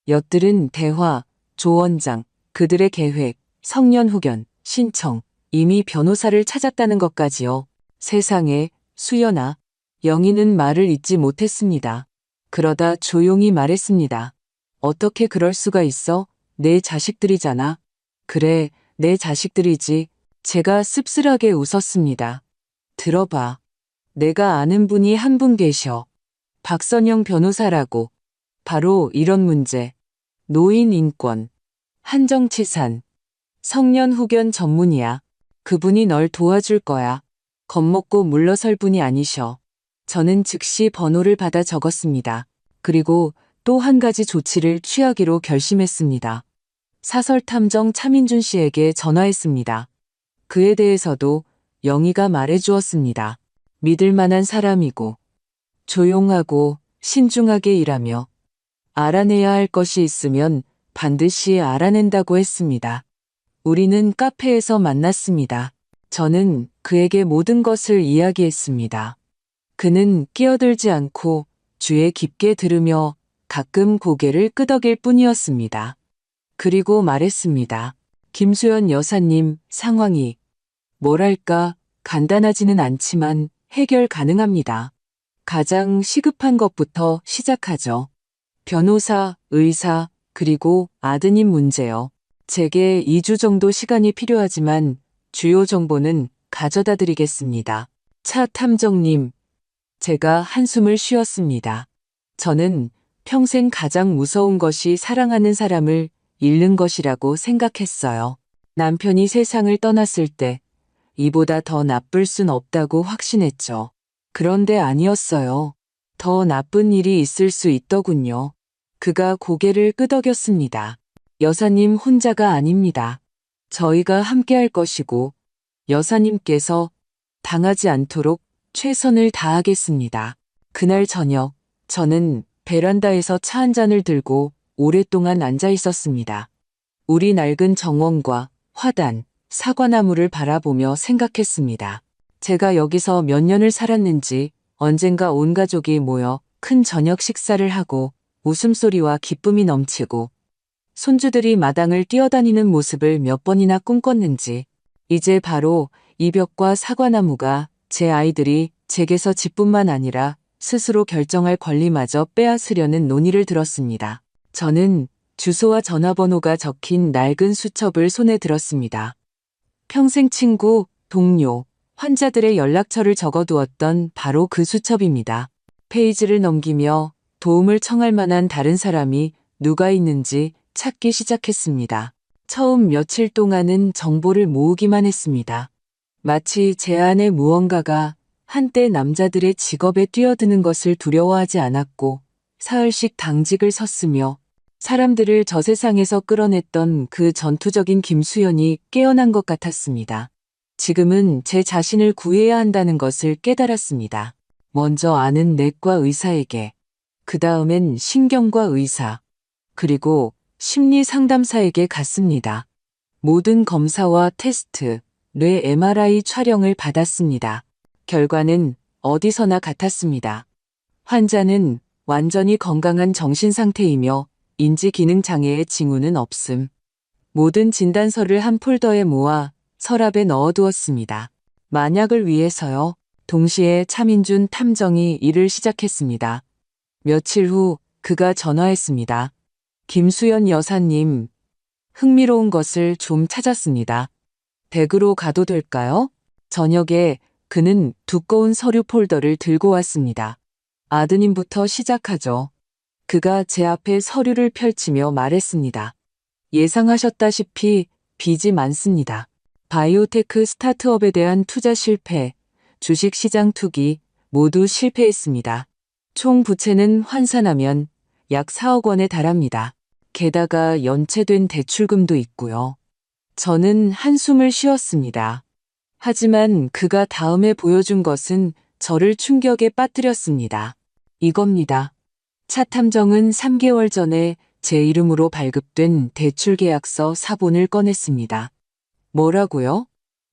엿들은 대화, 조 원장, 그들의 계획, 성년 후견, 신청, 이미 변호사를 찾았다는 것까지요. 세상에, 수연아. 영희는 말을 잇지 못했습니다. 그러다 조용히 말했습니다. 어떻게 그럴 수가 있어? 내 자식들이잖아. 그래, 내 자식들이지. 제가 씁쓸하게 웃었습니다. 들어봐. 내가 아는 분이 한 분 계셔. 박선영 변호사라고. 바로 이런 문제. 노인 인권, 한정치산, 성년 후견 전문이야. 그분이 널 도와줄 거야. 겁먹고 물러설 분이 아니셔. 저는 즉시 번호를 받아 적었습니다. 그리고 또 한 가지 조치를 취하기로 결심했습니다. 사설탐정 차민준 씨에게 전화했습니다. 그에 대해서도 영희가 말해주었습니다. 믿을 만한 사람이고 조용하고 신중하게 일하며 알아내야 할 것이 있으면 반드시 알아낸다고 했습니다. 우리는 카페에서 만났습니다. 저는 그에게 모든 것을 이야기했습니다. 그는 끼어들지 않고 귀에 깊게 들으며 가끔 고개를 끄덕일 뿐이었습니다. 그리고 말했습니다. 김수연 여사님, 상황이 뭐랄까 간단하지는 않지만 해결 가능합니다. 가장 시급한 것부터 시작하죠. 변호사, 의사, 그리고 아드님 문제요. 제게 2주 정도 시간이 필요하지만 주요 정보는 가져다 드리겠습니다. 차 탐정님, 제가 한숨을 쉬었습니다. 저는 평생 가장 무서운 것이 사랑하는 사람을 잃는 것이라고 생각했어요. 남편이 세상을 떠났을 때 이보다 더 나쁠 순 없다고 확신했죠. 그런데 아니었어요. 더 나쁜 일이 있을 수 있더군요. 그가 고개를 끄덕였습니다. 여사님 혼자가 아닙니다. 저희가 함께할 것이고 여사님께서 당하지 않도록 최선을 다하겠습니다. 그날 저녁 저는 베란다에서 차 한 잔을 들고 오랫동안 앉아 있었습니다. 우리 낡은 정원과 화단, 사과나무를 바라보며 생각했습니다. 제가 여기서 몇 년을 살았는지 언젠가 온 가족이 모여 큰 저녁 식사를 하고 웃음소리와 기쁨이 넘치고 손주들이 마당을 뛰어다니는 모습을 몇 번이나 꿈꿨는지 이제 바로 이 벽과 사과나무가 제 아이들이 제게서 집뿐만 아니라 스스로 결정할 권리마저 빼앗으려는 논의를 들었습니다. 저는 주소와 전화번호가 적힌 낡은 수첩을 손에 들었습니다. 평생 친구, 동료, 환자들의 연락처를 적어두었던 바로 그 수첩입니다. 페이지를 넘기며 도움을 청할 만한 다른 사람이 누가 있는지 찾기 시작했습니다. 처음 며칠 동안은 정보를 모으기만 했습니다. 마치 제 안에 무언가가 한때 남자들의 직업에 뛰어드는 것을 두려워하지 않았고 사흘씩 당직을 섰으며 사람들을 저 세상에서 끌어냈던 그 전투적인 김수연이 깨어난 것 같았습니다. 지금은 제 자신을 구해야 한다는 것을 깨달았습니다. 먼저 아는 내과 의사에게, 그 다음엔 신경과 의사, 그리고 심리 상담사에게 갔습니다. 모든 검사와 테스트, 뇌 MRI 촬영을 받았습니다. 결과는 어디서나 같았습니다. 환자는 완전히 건강한 정신 상태이며 인지 기능 장애의 징후는 없음. 모든 진단서를 한 폴더에 모아 서랍에 넣어두었습니다. 만약을 위해서요. 동시에 차민준 탐정이 일을 시작했습니다. 며칠 후 그가 전화했습니다. 김수연 여사님, 흥미로운 것을 좀 찾았습니다. 댁으로 가도 될까요? 저녁에 그는 두꺼운 서류 폴더를 들고 왔습니다. 아드님부터 시작하죠. 그가 제 앞에 서류를 펼치며 말했습니다. 예상하셨다시피 빚이 많습니다. 바이오테크 스타트업에 대한 투자 실패, 주식시장 투기 모두 실패했습니다. 총 부채는 환산하면 약 4억 원에 달합니다. 게다가 연체된 대출금도 있고요. 저는 한숨을 쉬었습니다. 하지만 그가 다음에 보여준 것은 저를 충격에 빠뜨렸습니다. 이겁니다. 차 탐정은 3개월 전에 제 이름으로 발급된 대출계약서 사본을 꺼냈습니다. 뭐라고요?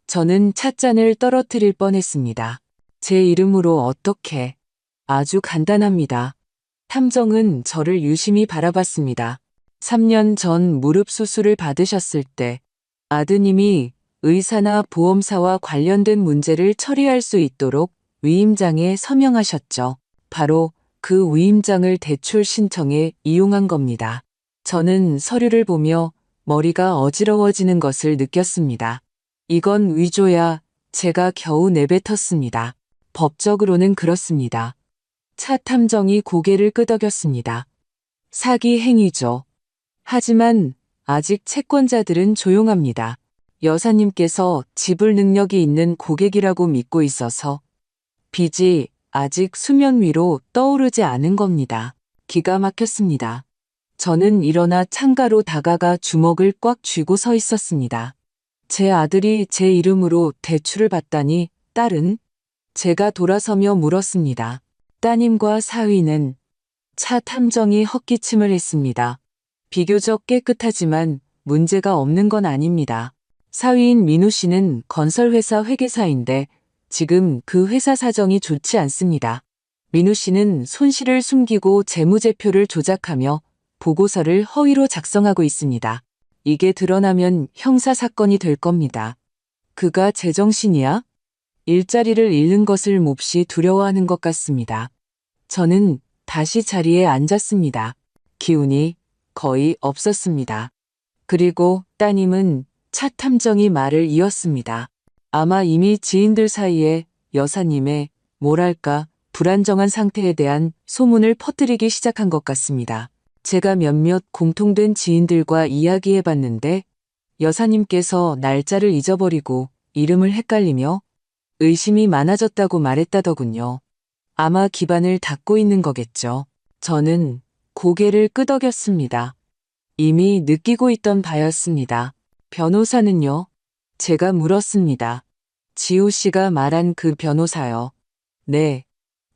저는 찻잔을 떨어뜨릴 뻔했습니다. 제 이름으로 어떻게? 아주 간단합니다. 탐정은 저를 유심히 바라봤습니다. 3년 전 무릎 수술을 받으셨을 때 아드님이 의사나 보험사와 관련된 문제를 처리할 수 있도록 위임장에 서명하셨죠. 바로 그 위임장을 대출 신청에 이용한 겁니다. 저는 서류를 보며 머리가 어지러워지는 것을 느꼈습니다. 이건 위조야. 제가 겨우 내뱉었습니다. 법적으로는 그렇습니다. 차 탐정이 고개를 끄덕였습니다. 사기 행위죠. 하지만 아직 채권자들은 조용합니다. 여사님께서 지불 능력이 있는 고객이라고 믿고 있어서 빚이 아직 수면 위로 떠오르지 않은 겁니다. 기가 막혔습니다. 저는 일어나 창가로 다가가 주먹을 꽉 쥐고 서 있었습니다. 제 아들이 제 이름으로 대출을 받다니 딸은? 제가 돌아서며 물었습니다. 따님과 사위는? 차 탐정이 헛기침을 했습니다. 비교적 깨끗하지만 문제가 없는 건 아닙니다. 사위인 민우 씨는 건설회사 회계사인데 지금 그 회사 사정이 좋지 않습니다. 민우 씨는 손실을 숨기고 재무제표를 조작하며 보고서를 허위로 작성하고 있습니다. 이게 드러나면 형사사건이 될 겁니다. 그가 제정신이야? 일자리를 잃는 것을 몹시 두려워하는 것 같습니다. 저는 다시 자리에 앉았습니다. 기운이 거의 없었습니다. 그리고 따님은 차 탐정이 말을 이었습니다. 아마 이미 지인들 사이에 여사님의 뭐랄까 불안정한 상태에 대한 소문을 퍼뜨리기 시작한 것 같습니다. 제가 몇몇 공통된 지인들과 이야기해봤는데 여사님께서 날짜를 잊어버리고 이름을 헷갈리며 의심이 많아졌다고 말했다더군요. 아마 기반을 닫고 있는 거겠죠. 저는 고개를 끄덕였습니다. 이미 느끼고 있던 바였습니다. 변호사는요? 제가 물었습니다. 지호 씨가 말한 그 변호사요. 네.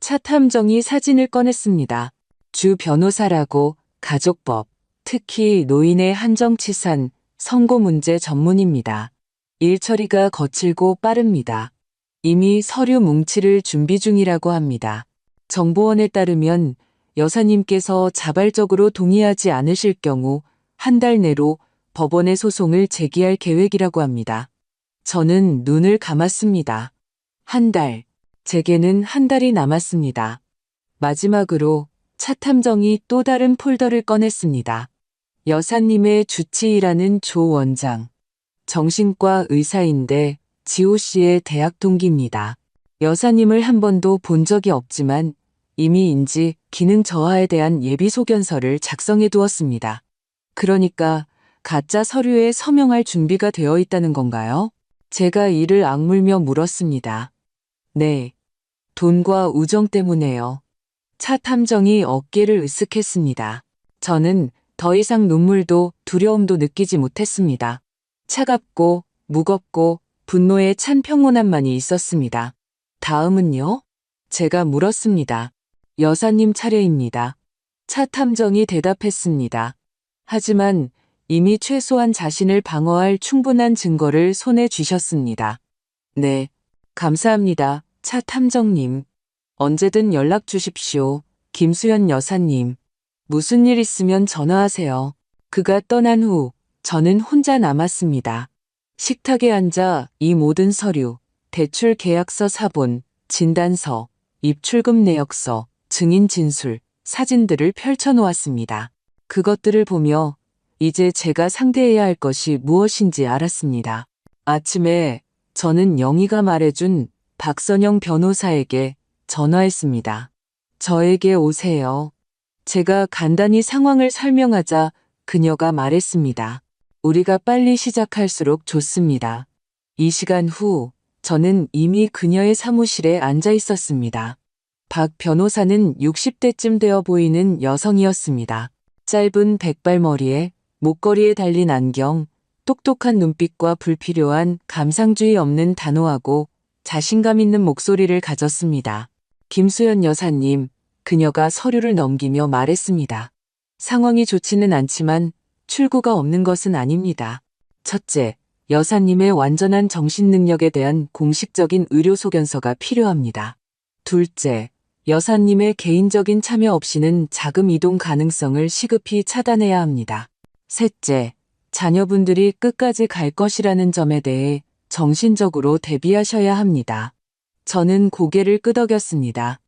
차 탐정이 사진을 꺼냈습니다. 주 변호사라고 가족법, 특히 노인의 한정치산, 선고 문제 전문입니다. 일 처리가 거칠고 빠릅니다. 이미 서류 뭉치를 준비 중이라고 합니다. 정보원에 따르면 여사님께서 자발적으로 동의하지 않으실 경우 한 달 내로 법원에 소송을 제기할 계획이라고 합니다. 저는 눈을 감았습니다. 한 달. 제게는 한 달이 남았습니다. 마지막으로 차 탐정이 또 다른 폴더를 꺼냈습니다. 여사님의 주치의라는 조 원장. 정신과 의사인데 지호 씨의 대학 동기입니다. 여사님을 한 번도 본 적이 없지만 이미 인지 기능 저하에 대한 예비 소견서를 작성해 두었습니다. 그러니까 가짜 서류에 서명할 준비가 되어 있다는 건가요? 제가 이를 악물며 물었습니다. 네. 돈과 우정 때문에요. 차 탐정이 어깨를 으쓱했습니다. 저는 더 이상 눈물도 두려움도 느끼지 못했습니다. 차갑고 무겁고 분노에 찬 평온함만이 있었습니다. 다음은요? 제가 물었습니다. 여사님 차례입니다. 차 탐정이 대답했습니다. 하지만 이미 최소한 자신을 방어할 충분한 증거를 손에 쥐셨습니다. 네, 감사합니다. 차 탐정님. 언제든 연락 주십시오. 김수연 여사님. 무슨 일 있으면 전화하세요. 그가 떠난 후 저는 혼자 남았습니다. 식탁에 앉아 이 모든 서류, 대출 계약서 사본, 진단서, 입출금 내역서, 증인 진술, 사진들을 펼쳐놓았습니다. 그것들을 보며 이제 제가 상대해야 할 것이 무엇인지 알았습니다. 아침에 저는 영희가 말해준 박선영 변호사에게 전화했습니다. 저에게 오세요. 제가 간단히 상황을 설명하자 그녀가 말했습니다. 우리가 빨리 시작할수록 좋습니다. 이 시간 후 저는 이미 그녀의 사무실에 앉아 있었습니다. 박 변호사는 60대쯤 되어 보이는 여성이었습니다. 짧은 백발머리에 목걸이에 달린 안경, 똑똑한 눈빛과 불필요한 감상주의 없는 단호하고 자신감 있는 목소리를 가졌습니다. 김수연 여사님, 그녀가 서류를 넘기며 말했습니다. 상황이 좋지는 않지만 출구가 없는 것은 아닙니다. 첫째, 여사님의 완전한 정신 능력에 대한 공식적인 의료 소견서가 필요합니다. 둘째, 여사님의 개인적인 참여 없이는 자금 이동 가능성을 시급히 차단해야 합니다. 셋째, 자녀분들이 끝까지 갈 것이라는 점에 대해 정신적으로 대비하셔야 합니다. 저는 고개를 끄덕였습니다.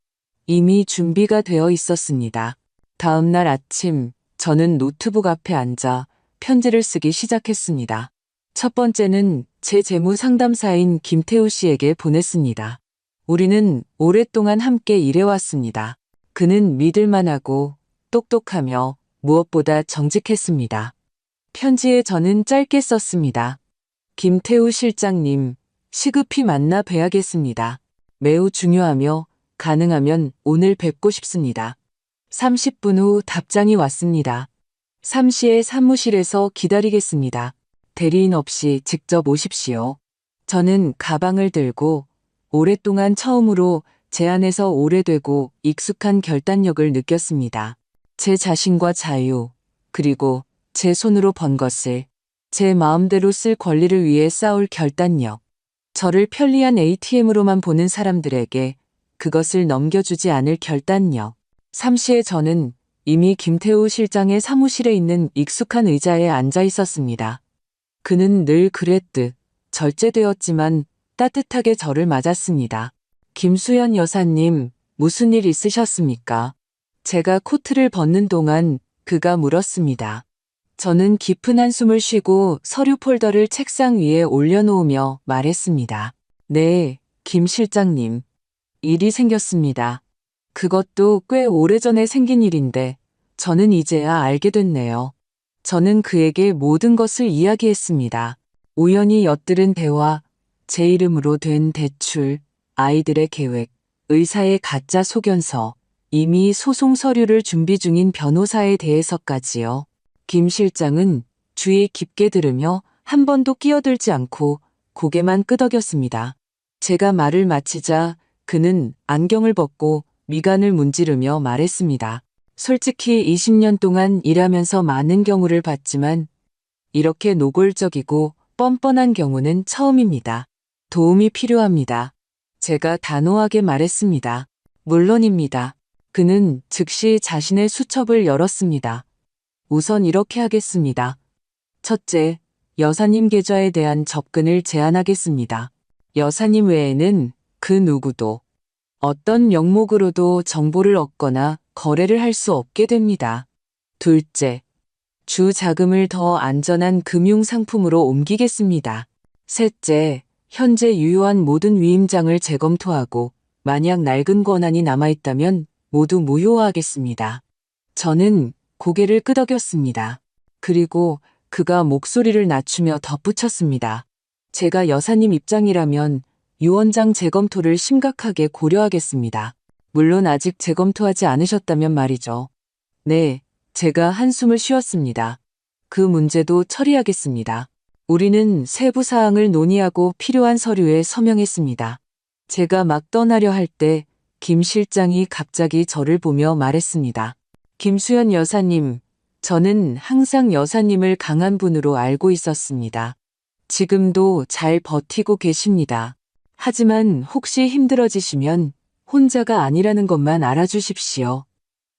이미 준비가 되어 있었습니다. 다음 날 아침, 저는 노트북 앞에 앉아 편지를 쓰기 시작했습니다. 첫 번째는 제 재무 상담사인 김태우 씨에게 보냈습니다. 우리는 오랫동안 함께 일해왔습니다. 그는 믿을만하고 똑똑하며 무엇보다 정직했습니다. 편지에 저는 짧게 썼습니다. 김태우 실장님, 시급히 만나 뵈야겠습니다. 매우 중요하며 가능하면 오늘 뵙고 싶습니다. 30분 후 답장이 왔습니다. 삼시의 사무실에서 기다리겠습니다. 대리인 없이 직접 오십시오. 저는 가방을 들고 오랫동안 처음으로 제 안에서 오래되고 익숙한 결단력을 느꼈습니다. 제 자신과 자유, 그리고 제 손으로 번 것을 제 마음대로 쓸 권리를 위해 싸울 결단력. 저를 편리한 ATM으로만 보는 사람들에게 그것을 넘겨주지 않을 결단력. 삼시에 저는 이미 김태우 실장의 사무실에 있는 익숙한 의자에 앉아 있었습니다. 그는 늘 그랬듯 절제되었지만 따뜻하게 저를 맞았습니다. 김수연 여사님, 무슨 일 있으셨습니까? 제가 코트를 벗는 동안 그가 물었습니다. 저는 깊은 한숨을 쉬고 서류 폴더를 책상 위에 올려놓으며 말했습니다. 네, 김 실장님. 일이 생겼습니다. 그것도 꽤 오래전에 생긴 일인데 저는 이제야 알게 됐네요. 저는 그에게 모든 것을 이야기했습니다. 우연히 엿들은 대화, 제 이름으로 된 대출, 아이들의 계획, 의사의 가짜 소견서, 이미 소송 서류를 준비 중인 변호사에 대해서까지요. 김 실장은 주의 깊게 들으며 한 번도 끼어들지 않고 고개만 끄덕였습니다. 제가 말을 마치자 그는 안경을 벗고 미간을 문지르며 말했습니다. 솔직히 20년 동안 일하면서 많은 경우를 봤지만 이렇게 노골적이고 뻔뻔한 경우는 처음입니다. 도움이 필요합니다. 제가 단호하게 말했습니다. 물론입니다. 그는 즉시 자신의 수첩을 열었습니다. 우선 이렇게 하겠습니다. 첫째, 여사님 계좌에 대한 접근을 제한하겠습니다. 여사님 외에는 그 누구도 어떤 명목으로도 정보를 얻거나 거래를 할 수 없게 됩니다. 둘째, 주 자금을 더 안전한 금융 상품으로 옮기겠습니다. 셋째, 현재 유효한 모든 위임장을 재검토하고 만약 낡은 권한이 남아있다면 모두 무효화하겠습니다. 저는 고개를 끄덕였습니다. 그리고 그가 목소리를 낮추며 덧붙였습니다. 제가 여사님 입장이라면 유언장 재검토를 심각하게 고려하겠습니다. 물론 아직 재검토하지 않으셨다면 말이죠. 네, 제가 한숨을 쉬었습니다. 그 문제도 처리하겠습니다. 우리는 세부 사항을 논의하고 필요한 서류에 서명했습니다. 제가 막 떠나려 할 때 김 실장이 갑자기 저를 보며 말했습니다. 김수연 여사님, 저는 항상 여사님을 강한 분으로 알고 있었습니다. 지금도 잘 버티고 계십니다. 하지만 혹시 힘들어지시면 혼자가 아니라는 것만 알아주십시오.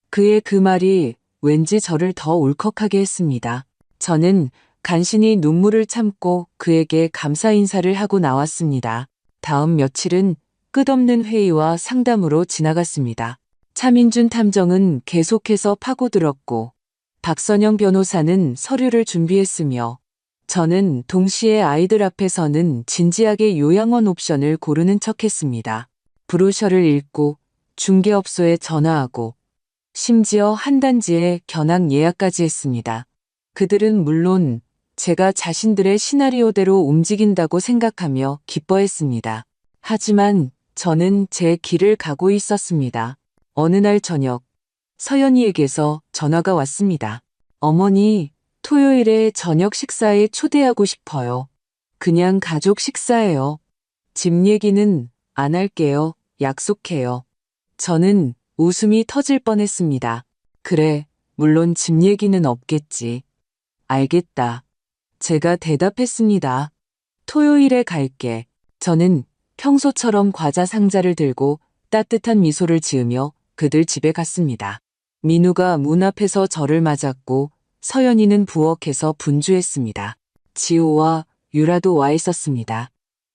그의 그 말이 왠지 저를 더 울컥하게 했습니다. 저는 간신히 눈물을 참고 그에게 감사 인사를 하고 나왔습니다. 다음 며칠은 끝없는 회의와 상담으로 지나갔습니다. 차민준 탐정은 계속해서 파고들었고 박선영 변호사는 서류를 준비했으며 저는 동시에 아이들 앞에서는 진지하게 요양원 옵션을 고르는 척했습니다. 브로셔를 읽고 중개업소에 전화하고 심지어 한 단지에 견학 예약까지 했습니다. 그들은 물론 제가 자신들의 시나리오대로 움직인다고 생각하며 기뻐했습니다. 하지만 저는 제 길을 가고 있었습니다. 어느 날 저녁, 서연이에게서 전화가 왔습니다. 어머니, 토요일에 저녁 식사에 초대하고 싶어요. 그냥 가족 식사예요. 집 얘기는 안 할게요. 약속해요. 저는 웃음이 터질 뻔했습니다. 그래, 물론 집 얘기는 없겠지. 알겠다. 제가 대답했습니다. 토요일에 갈게. 저는 평소처럼 과자 상자를 들고 따뜻한 미소를 지으며 그들 집에 갔습니다. 민우가 문 앞에서 저를 맞았고 서연이는 부엌에서 분주했습니다. 지호와 유라도 와 있었습니다.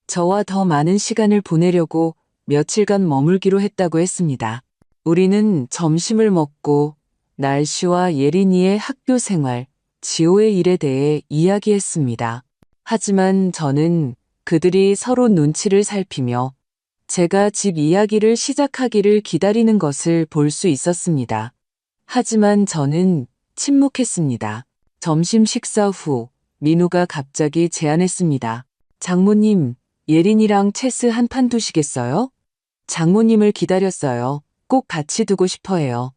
저와 더 많은 시간을 보내려고 며칠간 머물기로 했다고 했습니다. 우리는 점심을 먹고 날씨와 예린이의 학교 생활, 지호의 일에 대해 이야기했습니다. 하지만 저는 그들이 서로 눈치를 살피며 제가 집 이야기를 시작하기를 기다리는 것을 볼 수 있었습니다. 하지만 저는 침묵했습니다. 점심 식사 후 민우가 갑자기 제안했습니다. 장모님, 예린이랑 체스 한 판 두시겠어요? 장모님을 기다렸어요. 꼭 같이 두고 싶어 해요.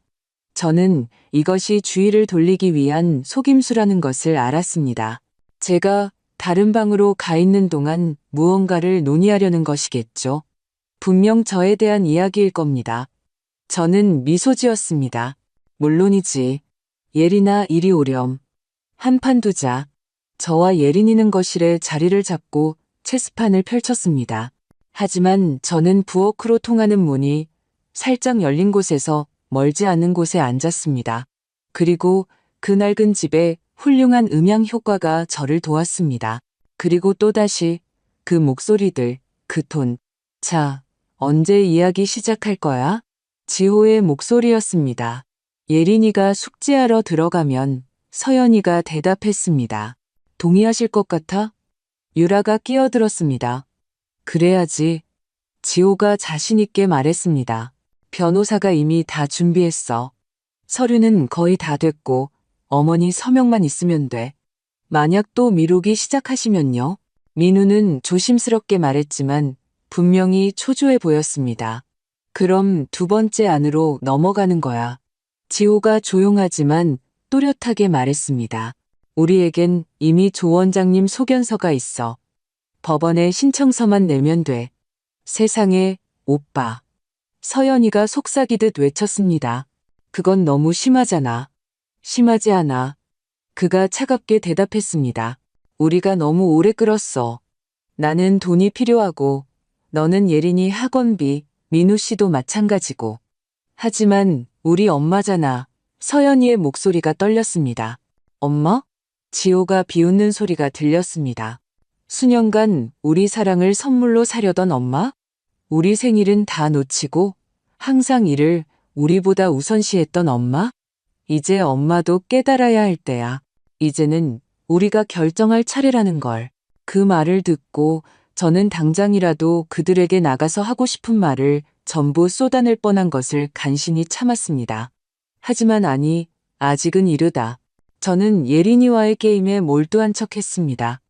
저는 이것이 주의를 돌리기 위한 속임수라는 것을 알았습니다. 제가 다른 방으로 가 있는 동안 무언가를 논의하려는 것이겠죠. 분명 저에 대한 이야기일 겁니다. 저는 미소 지었습니다. 물론이지. 예린아, 이리 오렴. 한 판 두자. 저와 예린이는 거실에 자리를 잡고 체스판을 펼쳤습니다. 하지만 저는 부엌으로 통하는 문이 살짝 열린 곳에서 멀지 않은 곳에 앉았습니다. 그리고 그 낡은 집에 훌륭한 음향 효과가 저를 도왔습니다. 그리고 또다시 그 목소리들, 그 톤. 자, 언제 이야기 시작할 거야? 지호의 목소리였습니다. 예린이가 숙제하러 들어가면 서연이가 대답했습니다. 동의하실 것 같아? 유라가 끼어들었습니다. 그래야지. 지호가 자신있게 말했습니다. 변호사가 이미 다 준비했어. 서류는 거의 다 됐고 어머니 서명만 있으면 돼. 만약 또 미루기 시작하시면요. 민우는 조심스럽게 말했지만 분명히 초조해 보였습니다. 그럼 두 번째 안으로 넘어가는 거야. 지호가 조용하지만 또렷하게 말했습니다. 우리에겐 이미 조 원장님 소견서가 있어. 법원에 신청서만 내면 돼. 세상에, 오빠. 서연이가 속삭이듯 외쳤습니다. 그건 너무 심하잖아. 심하지 않아. 그가 차갑게 대답했습니다. 우리가 너무 오래 끌었어. 나는 돈이 필요하고 너는 예린이 학원비, 민우 씨도 마찬가지고. 하지만 우리 엄마잖아. 서연이의 목소리가 떨렸습니다. 엄마? 지호가 비웃는 소리가 들렸습니다. 수년간 우리 사랑을 선물로 사려던 엄마? 우리 생일은 다 놓치고 항상 일을 우리보다 우선시했던 엄마? 이제 엄마도 깨달아야 할 때야. 이제는 우리가 결정할 차례라는 걸. 그 말을 듣고 저는 당장이라도 그들에게 나가서 하고 싶은 말을 전부 쏟아낼 뻔한 것을 간신히 참았습니다. 하지만 아니, 아직은 이르다. 저는 예린이와의 게임에 몰두한 척했습니다.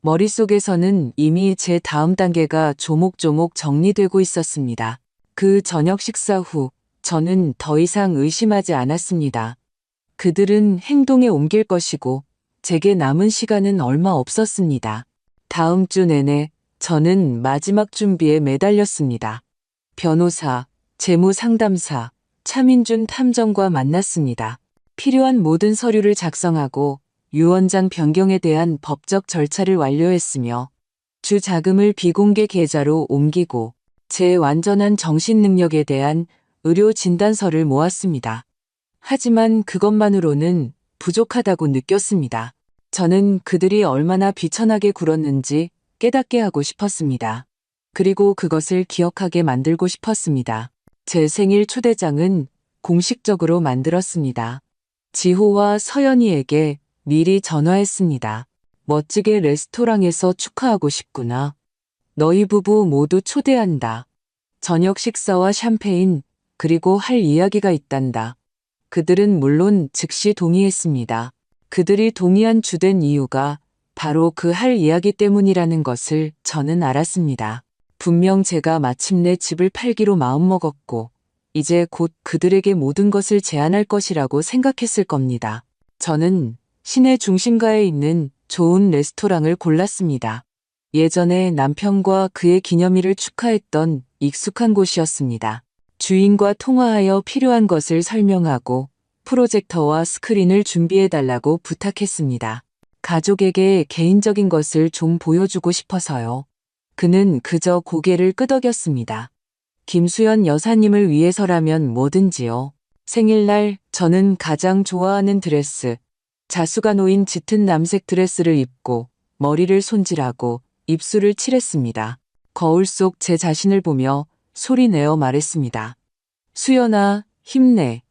머릿속에서는 이미 제 다음 단계가 조목조목 정리되고 있었습니다. 그 저녁 식사 후 저는 더 이상 의심하지 않았습니다. 그들은 행동에 옮길 것이고 제게 남은 시간은 얼마 없었습니다. 다음 주 내내 저는 마지막 준비에 매달렸습니다. 변호사, 재무상담사, 차민준 탐정과 만났습니다. 필요한 모든 서류를 작성하고 유언장 변경에 대한 법적 절차를 완료했으며 주 자금을 비공개 계좌로 옮기고 제 완전한 정신 능력에 대한 의료 진단서를 모았습니다. 하지만 그것만으로는 부족하다고 느꼈습니다. 저는 그들이 얼마나 비천하게 굴었는지 깨닫게 하고 싶었습니다. 그리고 그것을 기억하게 만들고 싶었습니다. 제 생일 초대장은 공식적으로 만들었습니다. 지호와 서연이에게 미리 전화했습니다. 멋지게 레스토랑에서 축하하고 싶구나. 너희 부부 모두 초대한다. 저녁 식사와 샴페인, 그리고 할 이야기가 있단다. 그들은 물론 즉시 동의했습니다. 그들이 동의한 주된 이유가 바로 그 할 이야기 때문이라는 것을 저는 알았습니다. 분명 제가 마침내 집을 팔기로 마음먹었고 이제 곧 그들에게 모든 것을 제안할 것이라고 생각했을 겁니다. 저는 시내 중심가에 있는 좋은 레스토랑을 골랐습니다. 예전에 남편과 그의 기념일을 축하했던 익숙한 곳이었습니다. 주인과 통화하여 필요한 것을 설명하고 프로젝터와 스크린을 준비해달라고 부탁했습니다. 가족에게 개인적인 것을 좀 보여주고 싶어서요. 그는 그저 고개를 끄덕였습니다. 김수연 여사님을 위해서라면 뭐든지요. 생일날 저는 가장 좋아하는 드레스, 자수가 놓인 짙은 남색 드레스를 입고 머리를 손질하고 입술을 칠했습니다. 거울 속 제 자신을 보며 소리내어 말했습니다. 수연아, 힘내.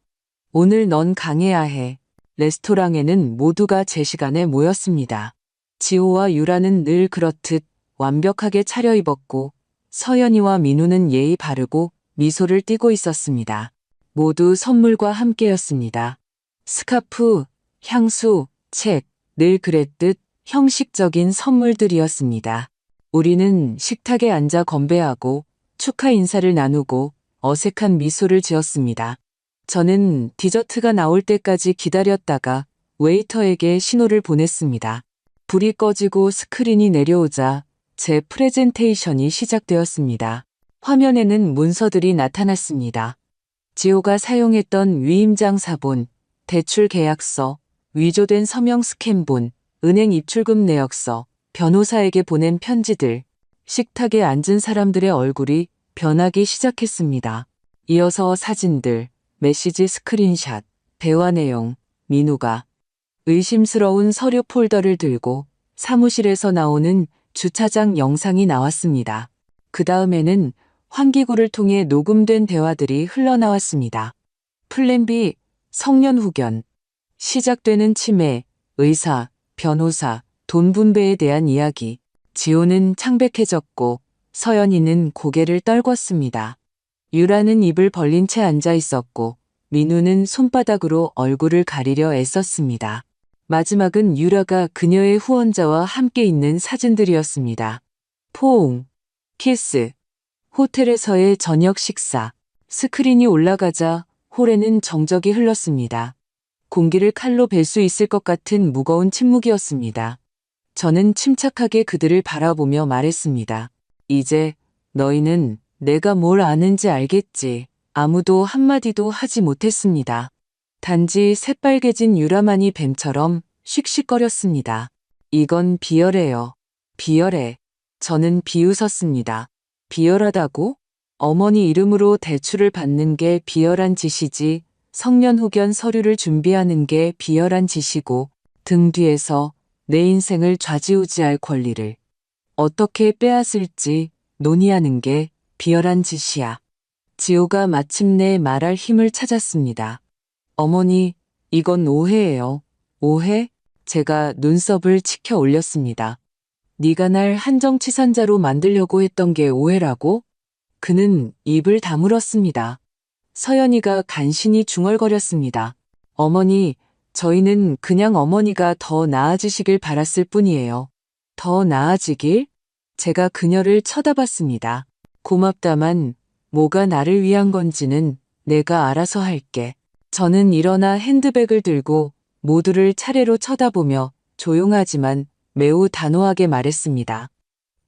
오늘 넌 강해야 해. 레스토랑에는 모두가 제 시간에 모였습니다. 지호와 유라는 늘 그렇듯 완벽하게 차려입었고 서연이와 민우는 예의 바르고 미소를 띠고 있었습니다. 모두 선물과 함께였습니다. 스카프, 향수, 책, 늘 그랬듯 형식적인 선물들이었습니다. 우리는 식탁에 앉아 건배하고 축하 인사를 나누고 어색한 미소를 지었습니다. 저는 디저트가 나올 때까지 기다렸다가 웨이터에게 신호를 보냈습니다. 불이 꺼지고 스크린이 내려오자 제 프레젠테이션이 시작되었습니다. 화면에는 문서들이 나타났습니다. 지호가 사용했던 위임장 사본, 대출 계약서, 위조된 서명 스캔본, 은행 입출금 내역서, 변호사에게 보낸 편지들, 식탁에 앉은 사람들의 얼굴이 변하기 시작했습니다. 이어서 사진들, 메시지 스크린샷, 대화 내용, 민우가 의심스러운 서류 폴더를 들고 사무실에서 나오는 주차장 영상이 나왔습니다. 그 다음에는 환기구를 통해 녹음된 대화들이 흘러나왔습니다. 플랜 B, 성년 후견, 시작되는 치매, 의사, 변호사, 돈 분배에 대한 이야기. 지호는 창백해졌고 서연이는 고개를 떨궜습니다. 유라는 입을 벌린 채 앉아 있었고 민우는 손바닥으로 얼굴을 가리려 애썼습니다. 마지막은 유라가 그녀의 후원자와 함께 있는 사진들이었습니다. 포옹, 키스, 호텔에서의 저녁 식사. 스크린이 올라가자 홀에는 정적이 흘렀습니다. 공기를 칼로 벨 수 있을 것 같은 무거운 침묵이었습니다. 저는 침착하게 그들을 바라보며 말했습니다. 이제 너희는 내가 뭘 아는지 알겠지. 아무도 한마디도 하지 못했습니다. 단지 새빨개진 유라만이 뱀처럼 씩씩거렸습니다. 이건 비열해요. 비열해. 저는 비웃었습니다. 비열하다고? 어머니 이름으로 대출을 받는 게 비열한 짓이지 성년 후견 서류를 준비하는 게 비열한 짓이고 등 뒤에서 내 인생을 좌지우지할 권리를 어떻게 빼앗을지 논의하는 게 비열한 짓이야. 지호가 마침내 말할 힘을 찾았습니다. 어머니, 이건 오해예요. 오해? 제가 눈썹을 치켜 올렸습니다. 네가 날 한정치산자로 만들려고 했던 게 오해라고? 그는 입을 다물었습니다. 서연이가 간신히 중얼거렸습니다. 어머니, 저희는 그냥 어머니가 더 나아지시길 바랐을 뿐이에요. 더 나아지길? 제가 그녀를 쳐다봤습니다. 고맙다만 뭐가 나를 위한 건지는 내가 알아서 할게. 저는 일어나 핸드백을 들고 모두를 차례로 쳐다보며 조용하지만 매우 단호하게 말했습니다.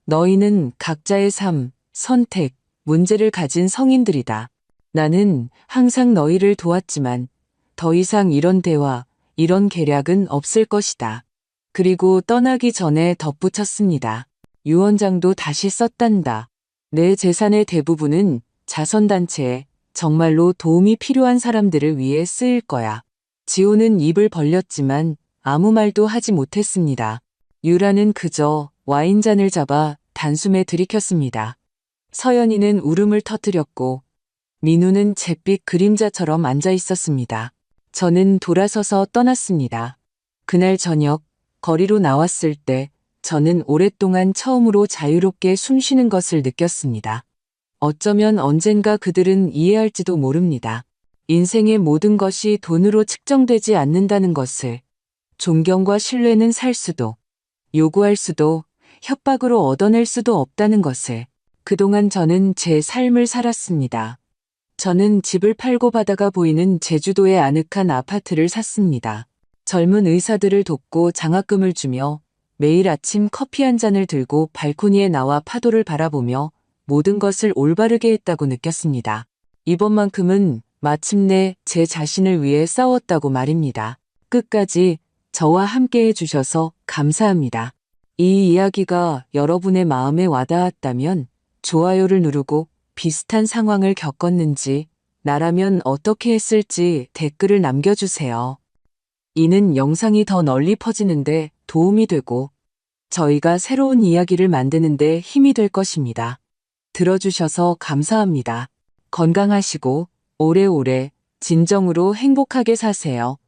너희는 각자의 삶, 선택, 문제를 가진 성인들이다. 나는 항상 너희를 도왔지만 더 이상 이런 대화, 이런 계략은 없을 것이다. 그리고 떠나기 전에 덧붙였습니다. 유언장도 다시 썼단다. 내 재산의 대부분은 자선단체에 정말로 도움이 필요한 사람들을 위해 쓰일 거야. 지호는 입을 벌렸지만 아무 말도 하지 못했습니다. 유라는 그저 와인잔을 잡아 단숨에 들이켰습니다. 서연이는 울음을 터뜨렸고 민우는 잿빛 그림자처럼 앉아 있었습니다. 저는 돌아서서 떠났습니다. 그날 저녁 거리로 나왔을 때 저는 오랫동안 처음으로 자유롭게 숨쉬는 것을 느꼈습니다. 어쩌면 언젠가 그들은 이해할지도 모릅니다. 인생의 모든 것이 돈으로 측정되지 않는다는 것을, 존경과 신뢰는 살 수도, 요구할 수도, 협박으로 얻어낼 수도 없다는 것을. 그동안 저는 제 삶을 살았습니다. 저는 집을 팔고 바다가 보이는 제주도의 아늑한 아파트를 샀습니다. 젊은 의사들을 돕고 장학금을 주며 매일 아침 커피 한 잔을 들고 발코니에 나와 파도를 바라보며 모든 것을 올바르게 했다고 느꼈습니다. 이번만큼은 마침내 제 자신을 위해 싸웠다고 말입니다. 끝까지 저와 함께 해주셔서 감사합니다. 이 이야기가 여러분의 마음에 와닿았다면 좋아요를 누르고 비슷한 상황을 겪었는지, 나라면 어떻게 했을지 댓글을 남겨주세요. 이는 영상이 더 널리 퍼지는데 도움이 되고 저희가 새로운 이야기를 만드는데 힘이 될 것입니다. 들어주셔서 감사합니다. 건강하시고 오래오래 진정으로 행복하게 사세요.